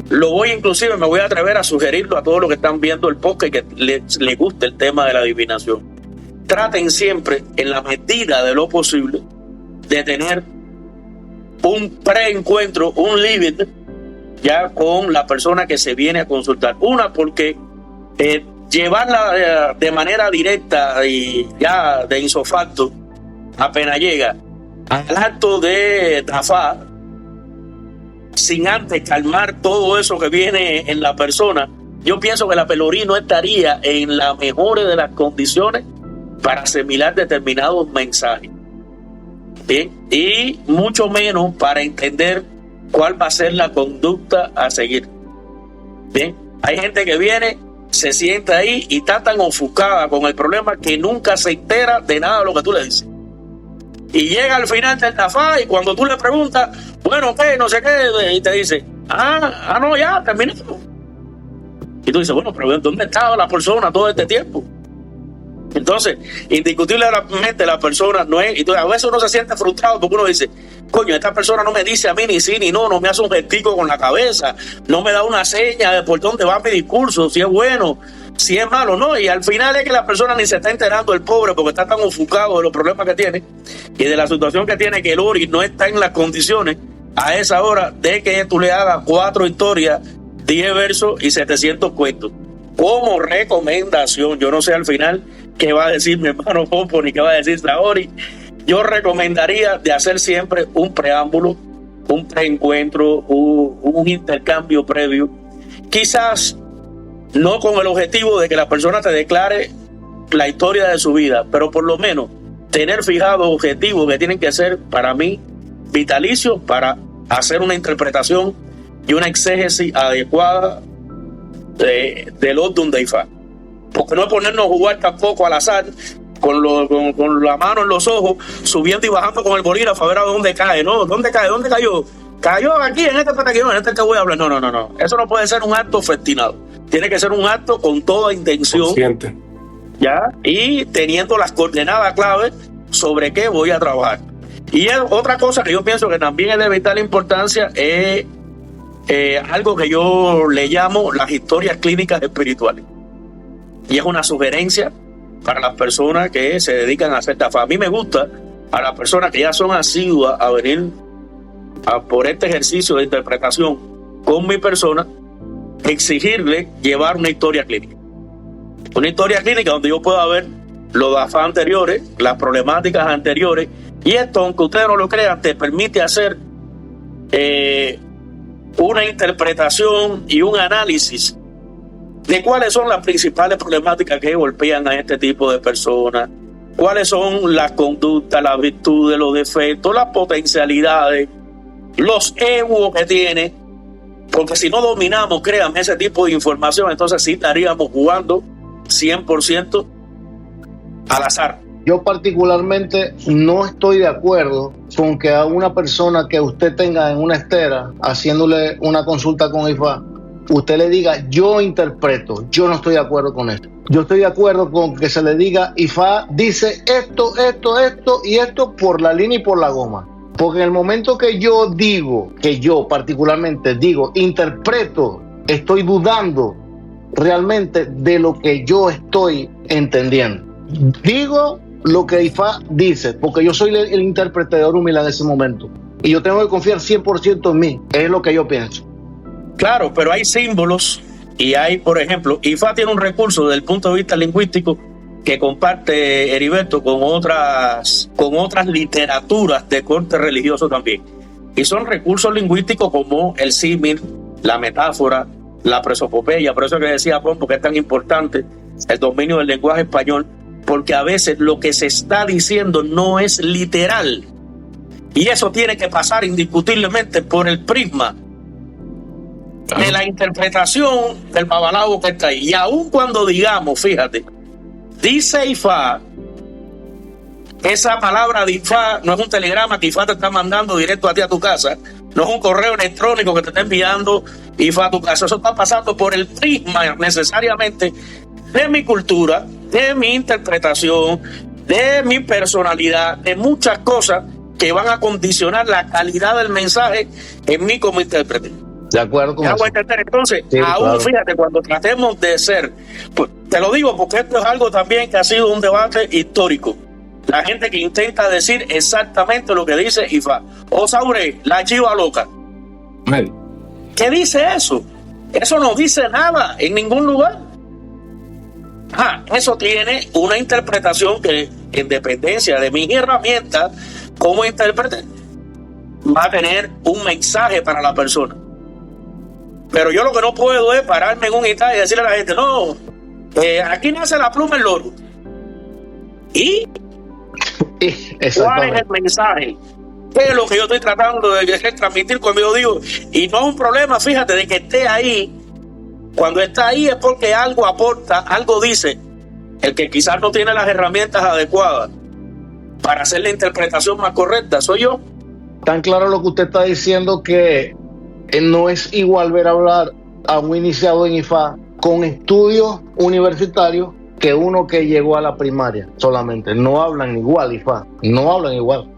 me voy a atrever a sugerirlo a todos los que están viendo el podcast y que les guste el tema de la adivinación. Traten siempre, en la medida de lo posible, de tener un preencuentro, un living, ya con la persona que se viene a consultar. Una, porque llevarla de manera directa y ya de insofacto, apenas llega al acto de Tafá, sin antes calmar todo eso que viene en la persona, yo pienso que la pelorí no estaría en la mejor de las condiciones para asimilar determinados mensajes. Bien, y mucho menos para entender cuál va a ser la conducta a seguir. Bien, hay gente que viene, se sienta ahí y está tan ofuscada con el problema que nunca se entera de nada de lo que tú le dices. Y llega al final del Tafá y cuando tú le preguntas, bueno, ¿qué? No sé qué, y te dice, no, ya, terminé. Y tú dices, bueno, pero ¿dónde estaba la persona todo este tiempo? Entonces, indiscutiblemente la persona no es, y a veces uno se siente frustrado porque uno dice, coño, esta persona no me dice a mí ni sí ni no me hace un gestico con la cabeza, no me da una seña de por dónde va mi discurso, si es bueno, si es malo, no, y al final es que la persona ni se está enterando, el pobre, porque está tan ofuscado de los problemas que tiene y de la situación que tiene, que el Ori no está en las condiciones a esa hora de que tú le hagas 4 historias, 10 versos y 700 cuentos. Como recomendación, yo no sé al final qué va a decir mi hermano Pompo ni qué va a decir Saori. Yo recomendaría de hacer siempre un preámbulo, un preencuentro, un intercambio previo. Quizás no con el objetivo de que la persona te declare la historia de su vida, pero por lo menos tener fijados objetivos que tienen que ser, para mí, vitalicios para hacer una interpretación y una exégesis adecuada de los Dundaifa. Porque no es ponernos a jugar tampoco al azar con la mano en los ojos, subiendo y bajando con el bolígrafo a ver a dónde cae. No, ¿dónde cae? ¿Dónde cayó? Cayó aquí en este petaquillón, en este que voy a hablar. No. Eso no puede ser un acto festinado. Tiene que ser un acto con toda intención. Consciente. Ya, y teniendo las coordenadas claves sobre qué voy a trabajar. Y otra cosa que yo pienso que también es de vital importancia es algo que yo le llamo las historias clínicas espirituales. Y es una sugerencia para las personas que se dedican a hacer Tafá. A mí me gusta, a las personas que ya son asiduas a venir por este ejercicio de interpretación con mi persona, exigirle llevar una historia clínica. Una historia clínica donde yo pueda ver los DAFA anteriores, las problemáticas anteriores, y esto, aunque ustedes no lo crean, te permite hacer una interpretación y un análisis de cuáles son las principales problemáticas que golpean a este tipo de personas, cuáles son las conductas, las virtudes, los defectos, las potencialidades, los egos que tiene, porque si no dominamos, créanme, ese tipo de información, entonces sí estaríamos jugando 100% al azar. Yo particularmente no estoy de acuerdo con que a una persona que usted tenga en una estera haciéndole una consulta con IFA, usted le diga, yo interpreto. Yo no estoy de acuerdo con esto. Yo estoy de acuerdo con que se le diga, IFA dice esto y esto por la línea y por la goma. Porque en el momento que yo digo, que yo particularmente digo, interpreto, estoy dudando realmente de lo que yo estoy entendiendo. Digo lo que IFA dice, porque yo soy el intérprete de Orúmila en ese momento. Y yo tengo que confiar 100% en mí, es lo que yo pienso. Claro, pero hay símbolos y hay, por ejemplo, IFA tiene un recurso desde el punto de vista lingüístico que comparte Heriberto con otras literaturas de corte religioso también. Y son recursos lingüísticos como el símil, la metáfora, la prosopopeya. Por eso que decía Pompo que es tan importante el dominio del lenguaje español, porque a veces lo que se está diciendo no es literal. Y eso tiene que pasar indiscutiblemente por el prisma de la interpretación del babalao que está ahí. Y aun cuando digamos, fíjate, dice IFA, esa palabra de IFA no es un telegrama que IFA te está mandando directo a ti a tu casa, no es un correo electrónico que te está enviando IFA a tu casa, eso está pasando por el prisma necesariamente de mi cultura, de mi interpretación, de mi personalidad, de muchas cosas que van a condicionar la calidad del mensaje en mí como intérprete. De acuerdo con eso. Entonces, sí, aún claro. Fíjate, cuando tratemos de ser, pues, te lo digo porque esto es algo también que ha sido un debate histórico. La gente que intenta decir exactamente lo que dice IFA. Osaure, la chiva loca. Well. ¿Qué dice eso? Eso no dice nada en ningún lugar. Eso tiene una interpretación que, en dependencia de mis herramientas como intérprete, va a tener un mensaje para la persona. Pero yo lo que no puedo es pararme en un instante y decirle a la gente, no, aquí nace la pluma el loro. ¿Y cuál es el mensaje? ¿Qué es lo que yo estoy tratando de transmitir cuando yo digo? Y no es un problema, fíjate, de que esté ahí. Cuando está ahí es porque algo aporta, algo dice. El que quizás no tiene las herramientas adecuadas para hacer la interpretación más correcta soy yo. Tan claro lo que usted está diciendo que no es igual ver hablar a un iniciado en IFA con estudios universitarios que uno que llegó a la primaria solamente. No hablan igual IFA, no hablan igual.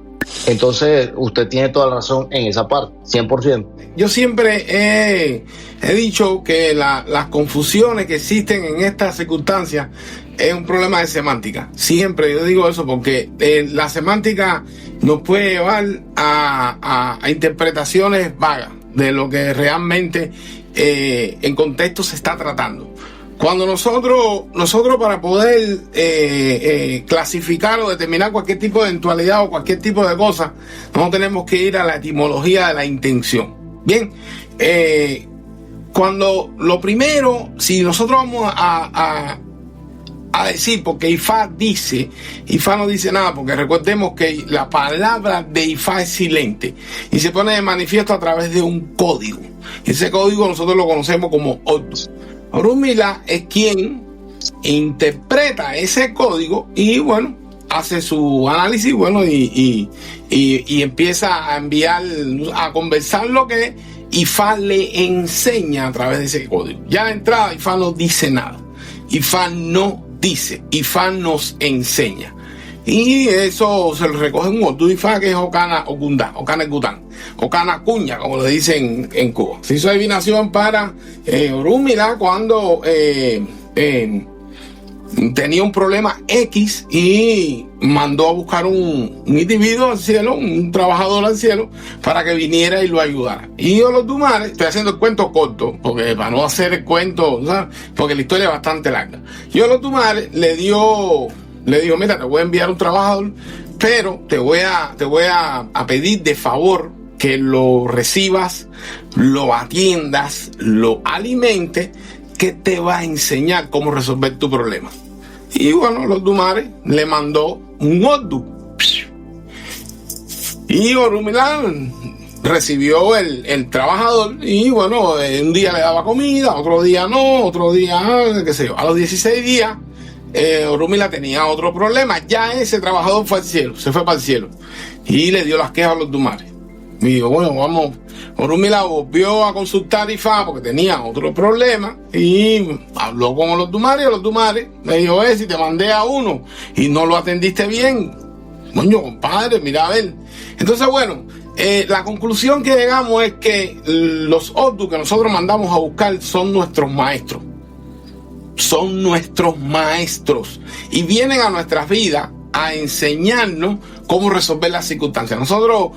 Entonces usted tiene toda la razón en esa parte, 100%. Yo siempre he dicho que las confusiones que existen en estas circunstancias es un problema de semántica. Siempre yo digo eso porque la semántica nos puede llevar a interpretaciones vagas de lo que realmente en contexto se está tratando. Cuando nosotros para poder clasificar o determinar cualquier tipo de eventualidad o cualquier tipo de cosa, no tenemos que ir a la etimología de la intención. Bien, cuando lo primero, si nosotros vamos a decir, porque IFA no dice nada, porque recordemos que la palabra de IFA es silente y se pone de manifiesto a través de un código. Ese código nosotros lo conocemos como Ordu. Orúmila es quien interpreta ese código y bueno, hace su análisis, bueno, y empieza a enviar, a conversar lo que IFA le enseña a través de ese código. Ya de entrada IFA no dice nada. IFA no dice, IFA nos enseña. Y eso se lo recoge un Ordu IFA que es Okana Okunda, Okana Gután, Okana Cuña, como le dicen en Cuba. Se hizo adivinación para Orúmila cuando tenía un problema X y mandó a buscar un individuo al cielo, un trabajador al cielo, para que viniera y lo ayudara. Y Olodumare, estoy haciendo el cuento corto, porque para no hacer el cuento, ¿sabes? Porque la historia es bastante larga. Y Olodumare le dio le dijo, mira, te voy a enviar un trabajador, pero te voy a pedir de favor que lo recibas, lo atiendas, lo alimentes, que te va a enseñar cómo resolver tu problema. Y bueno, los Dumares le mandó un Oddu. Y Orumila recibió el trabajador y bueno, un día le daba comida, otro día no, otro día, qué sé yo. A los 16 días, Orumila tenía otro problema. Ya ese trabajador fue al cielo, se fue para el cielo. Y le dio las quejas a los Dumares. Y dijo, bueno, vamos. Orumila volvió a consultar a Ifá porque tenía otro problema y habló con los Dumares. Los Dumares me dijo, si te mandé a uno y no lo atendiste bien, coño, compadre, mira a ver. Entonces, bueno, la conclusión que llegamos es que los Oddu que nosotros mandamos a buscar son nuestros maestros. Son nuestros maestros y vienen a nuestras vidas a enseñarnos cómo resolver las circunstancias. Nosotros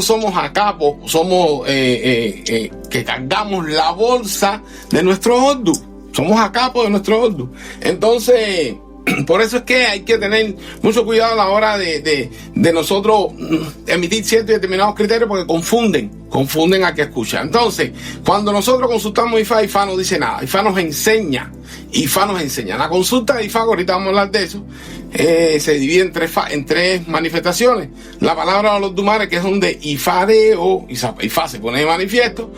somos acapos, somos que cargamos la bolsa de nuestro Oddu. Somos acapos de nuestro Oddu. Entonces, por eso es que hay que tener mucho cuidado a la hora de nosotros emitir ciertos y determinados criterios, porque confunden a que escucha. Entonces, cuando nosotros consultamos Ifá, Ifá no dice nada. Ifá nos enseña. La consulta de Ifá, ahorita vamos a hablar de eso, se divide en tres manifestaciones. La palabra de los Dumares, que es donde Ifá-reo, Ifá se pone de manifiesto.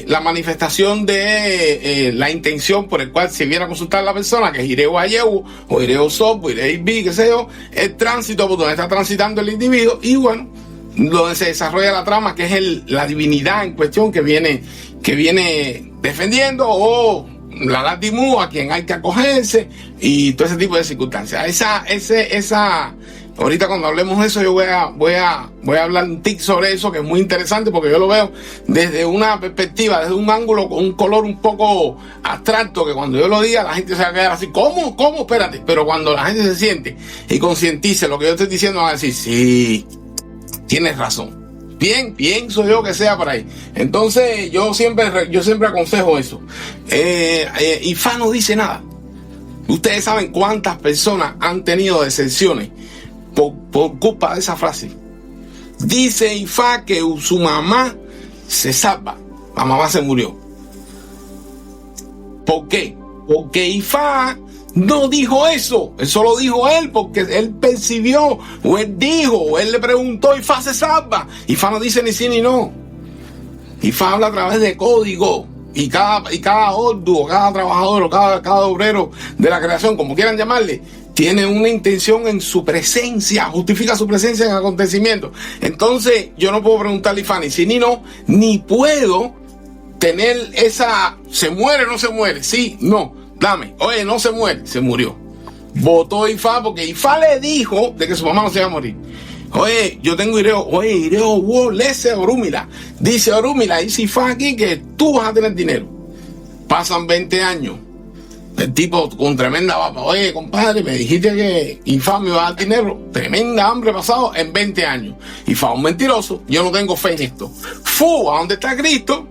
La manifestación de la intención por el cual se viene a consultar a la persona, que es Ireo Ayehu, o Ireo Sob, o Ireo Ibi, qué sé yo, el tránsito por donde está transitando el individuo, y bueno, donde se desarrolla la trama, que es la divinidad en cuestión que viene defendiendo, o la Latimu, a quien hay que acogerse, y todo ese tipo de circunstancias. Ahorita cuando hablemos de eso, yo voy a hablar un tic sobre eso, que es muy interesante, porque yo lo veo desde una perspectiva, desde un ángulo con un color un poco abstracto, que cuando yo lo diga la gente se va a quedar así, ¿cómo? Espérate. Pero cuando la gente se siente y concientice lo que yo estoy diciendo, van a decir, sí, tienes razón. Bien, pienso yo que sea por ahí. Entonces yo siempre aconsejo eso. Ifá no dice nada. Ustedes saben cuántas personas han tenido decepciones por culpa de esa frase. Dice Ifá que su mamá se salva, la mamá se murió. ¿Por qué? Porque Ifá no dijo eso. Eso lo dijo él porque él percibió, o él dijo, o él le preguntó, Ifá se salva. Ifá no dice ni sí ni no. Ifá habla a través de código. Y cada Oddu, o cada trabajador, o cada obrero de la creación, como quieran llamarle, tiene una intención en su presencia, justifica su presencia en acontecimientos. Entonces, yo no puedo preguntarle a Ifá ni sí ni no, ni puedo tener esa, ¿se muere o no se muere? Sí, no, dame. Oye, no se muere, se murió. Votó Ifá porque Ifá le dijo de que su mamá no se iba a morir. Oye, yo tengo Ireo, lese Orumila. Dice Orumila, dice Ifá aquí que tú vas a tener dinero. Pasan 20 años. El tipo con tremenda vapa. Oye, compadre, me dijiste que Ifá me iba a dar dinero. Tremenda hambre pasado en 20 años. Ifá, un mentiroso. Yo no tengo fe en esto. ¿A dónde está Cristo?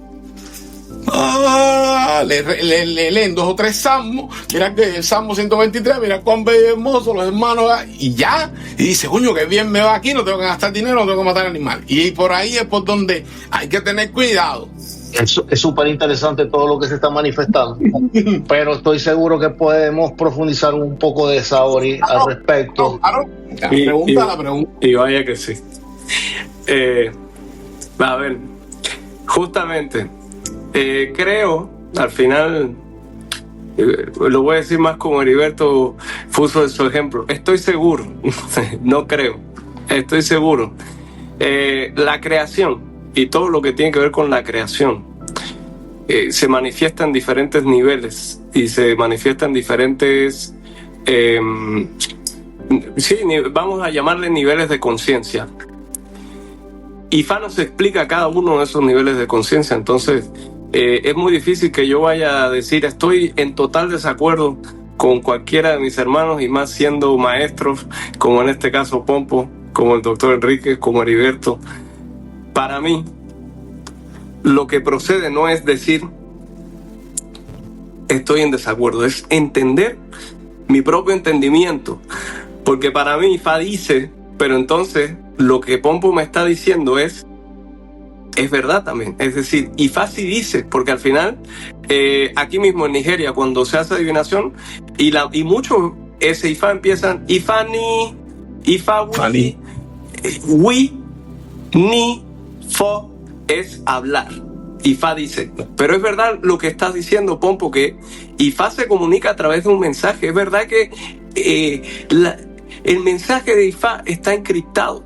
Le leen 2 o 3 salmos. Mira que el Salmo 123, mira cuán bello y hermoso los hermanos, y ya, y dice, coño, que bien me va aquí, no tengo que gastar dinero, no tengo que matar animales. Y por ahí es por donde hay que tener cuidado. Es súper interesante todo lo que se está manifestando, pero estoy seguro que podemos profundizar un poco de Saori al respecto. Claro. La pregunta. Y vaya que sí. A ver, justamente, creo, al final, lo voy a decir más como Heriberto puso su ejemplo, estoy seguro, no creo, estoy seguro. La creación y todo lo que tiene que ver con la creación se manifiesta en diferentes niveles y se manifiesta en diferentes, vamos a llamarle niveles de conciencia. Ifá nos explica cada uno de esos niveles de conciencia, entonces es muy difícil que yo vaya a decir estoy en total desacuerdo con cualquiera de mis hermanos, y más siendo maestros, como en este caso Pompo, como el doctor Enrique, como Heriberto. Para mí, lo que procede no es decir estoy en desacuerdo, es entender mi propio entendimiento. Porque para mí Ifá dice, pero entonces lo que Pompo me está diciendo es verdad también. Es decir, Ifá sí dice, porque al final, aquí mismo en Nigeria, cuando se hace adivinación, y muchos ese Ifá empiezan Ifá ni, Ifá wi, wi, ni, fo, es hablar. Ifá dice, pero es verdad lo que estás diciendo, Pompo, que Ifá se comunica a través de un mensaje. Es verdad que el mensaje de Ifá está encriptado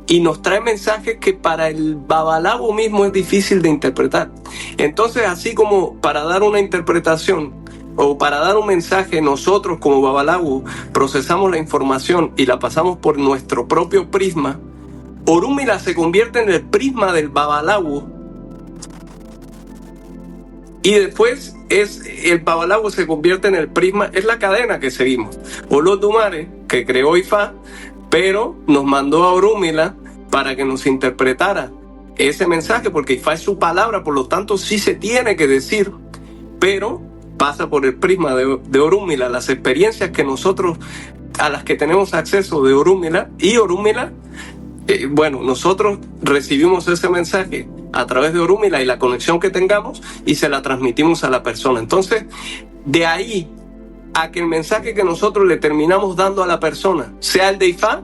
y nos trae mensajes que para el babalawo mismo es difícil de interpretar. Entonces, así como para dar una interpretación o para dar un mensaje, nosotros como babalawo procesamos la información y la pasamos por nuestro propio prisma, Orúmila se convierte en el prisma del babalawo. Y después el babalawo se convierte en el prisma, es la cadena que seguimos. Olodumare, que creó Ifá, pero nos mandó a Orúmila para que nos interpretara ese mensaje, porque Ifá es su palabra, por lo tanto sí se tiene que decir, pero pasa por el prisma de Orúmila, las experiencias que nosotros, a las que tenemos acceso de Orúmila, y Orúmila, nosotros recibimos ese mensaje a través de Orúmila y la conexión que tengamos y se la transmitimos a la persona. Entonces, de ahí a que el mensaje que nosotros le terminamos dando a la persona sea el de Ifá,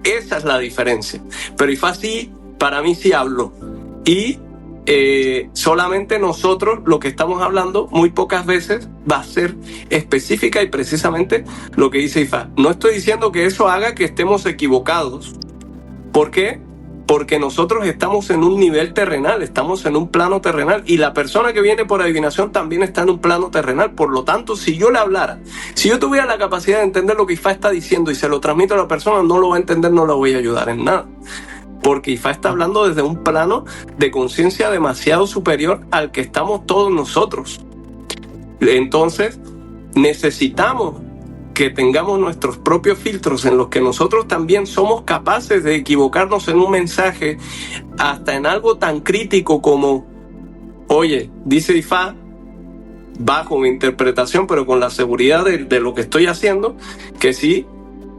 esa es la diferencia. Pero Ifá sí, para mí sí habló. Y solamente nosotros lo que estamos hablando muy pocas veces va a ser específica y precisamente lo que dice Ifá. No estoy diciendo que eso haga que estemos equivocados. ¿Por qué? Porque nosotros estamos en un nivel terrenal, estamos en un plano terrenal y la persona que viene por adivinación también está en un plano terrenal. Por lo tanto, si yo le hablara, si yo tuviera la capacidad de entender lo que Ifá está diciendo y se lo transmito a la persona, no lo va a entender, no la voy a ayudar en nada. Porque Ifá está hablando desde un plano de conciencia demasiado superior al que estamos todos nosotros. Entonces, necesitamos que tengamos nuestros propios filtros en los que nosotros también somos capaces de equivocarnos en un mensaje, hasta en algo tan crítico como, oye, dice Ifá, bajo mi interpretación, pero con la seguridad de lo que estoy haciendo, que si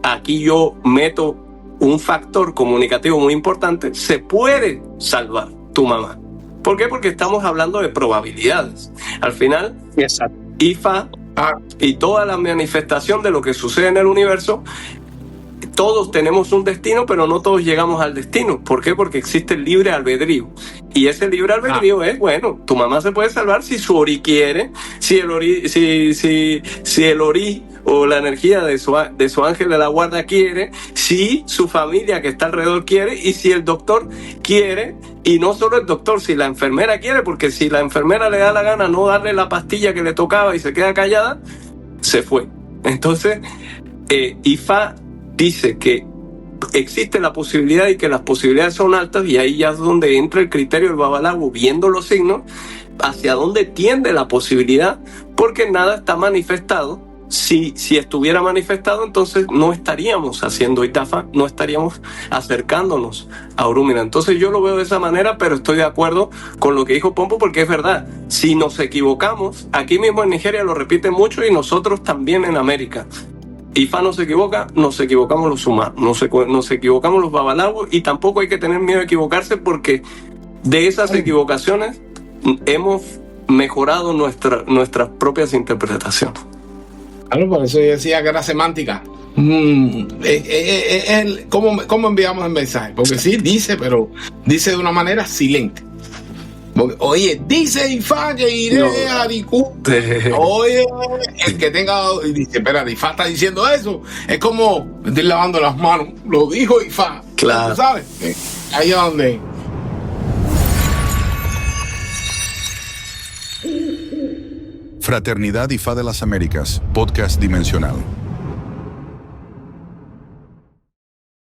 aquí yo meto un factor comunicativo muy importante, se puede salvar tu mamá. ¿Por qué? Porque estamos hablando de probabilidades. Al final, exacto, Ifá y toda la manifestación de lo que sucede en el universo, todos tenemos un destino, pero no todos llegamos al destino. ¿Por qué? Porque existe el libre albedrío. Y ese libre albedrío es, tu mamá se puede salvar si su ori quiere, si el ori o la energía de su ángel de la guarda quiere, si su familia que está alrededor quiere y si el doctor quiere, y no solo el doctor, si la enfermera quiere, porque si la enfermera le da la gana no darle la pastilla que le tocaba y se queda callada, se fue. Entonces, Ifá dice que existe la posibilidad y que las posibilidades son altas, y ahí ya es donde entra el criterio del babalawo, viendo los signos, hacia dónde tiende la posibilidad, porque nada está manifestado. Si estuviera manifestado, entonces no estaríamos haciendo Itafa, no estaríamos acercándonos a Orúmila. Entonces yo lo veo de esa manera, pero estoy de acuerdo con lo que dijo Pompo, porque es verdad. Si nos equivocamos, aquí mismo en Nigeria lo repiten mucho y nosotros también en América. Ifá no se equivoca, nos equivocamos los humanos, nos equivocamos los babalawos, y tampoco hay que tener miedo de equivocarse, porque de esas equivocaciones hemos mejorado nuestras propias interpretaciones. Claro, por eso yo decía que era semántica. ¿Cómo enviamos el mensaje? Porque sí, dice, pero dice de una manera silente. Porque, oye, dice Ifá que iré a Dicú. Oye, el que tenga... Y dice, espera, Ifá está diciendo eso. Es como estoy lavando las manos. Lo dijo Ifá. Claro. ¿Sabes? Ahí es donde... Fraternidad Ifá de las Américas, podcast dimensional.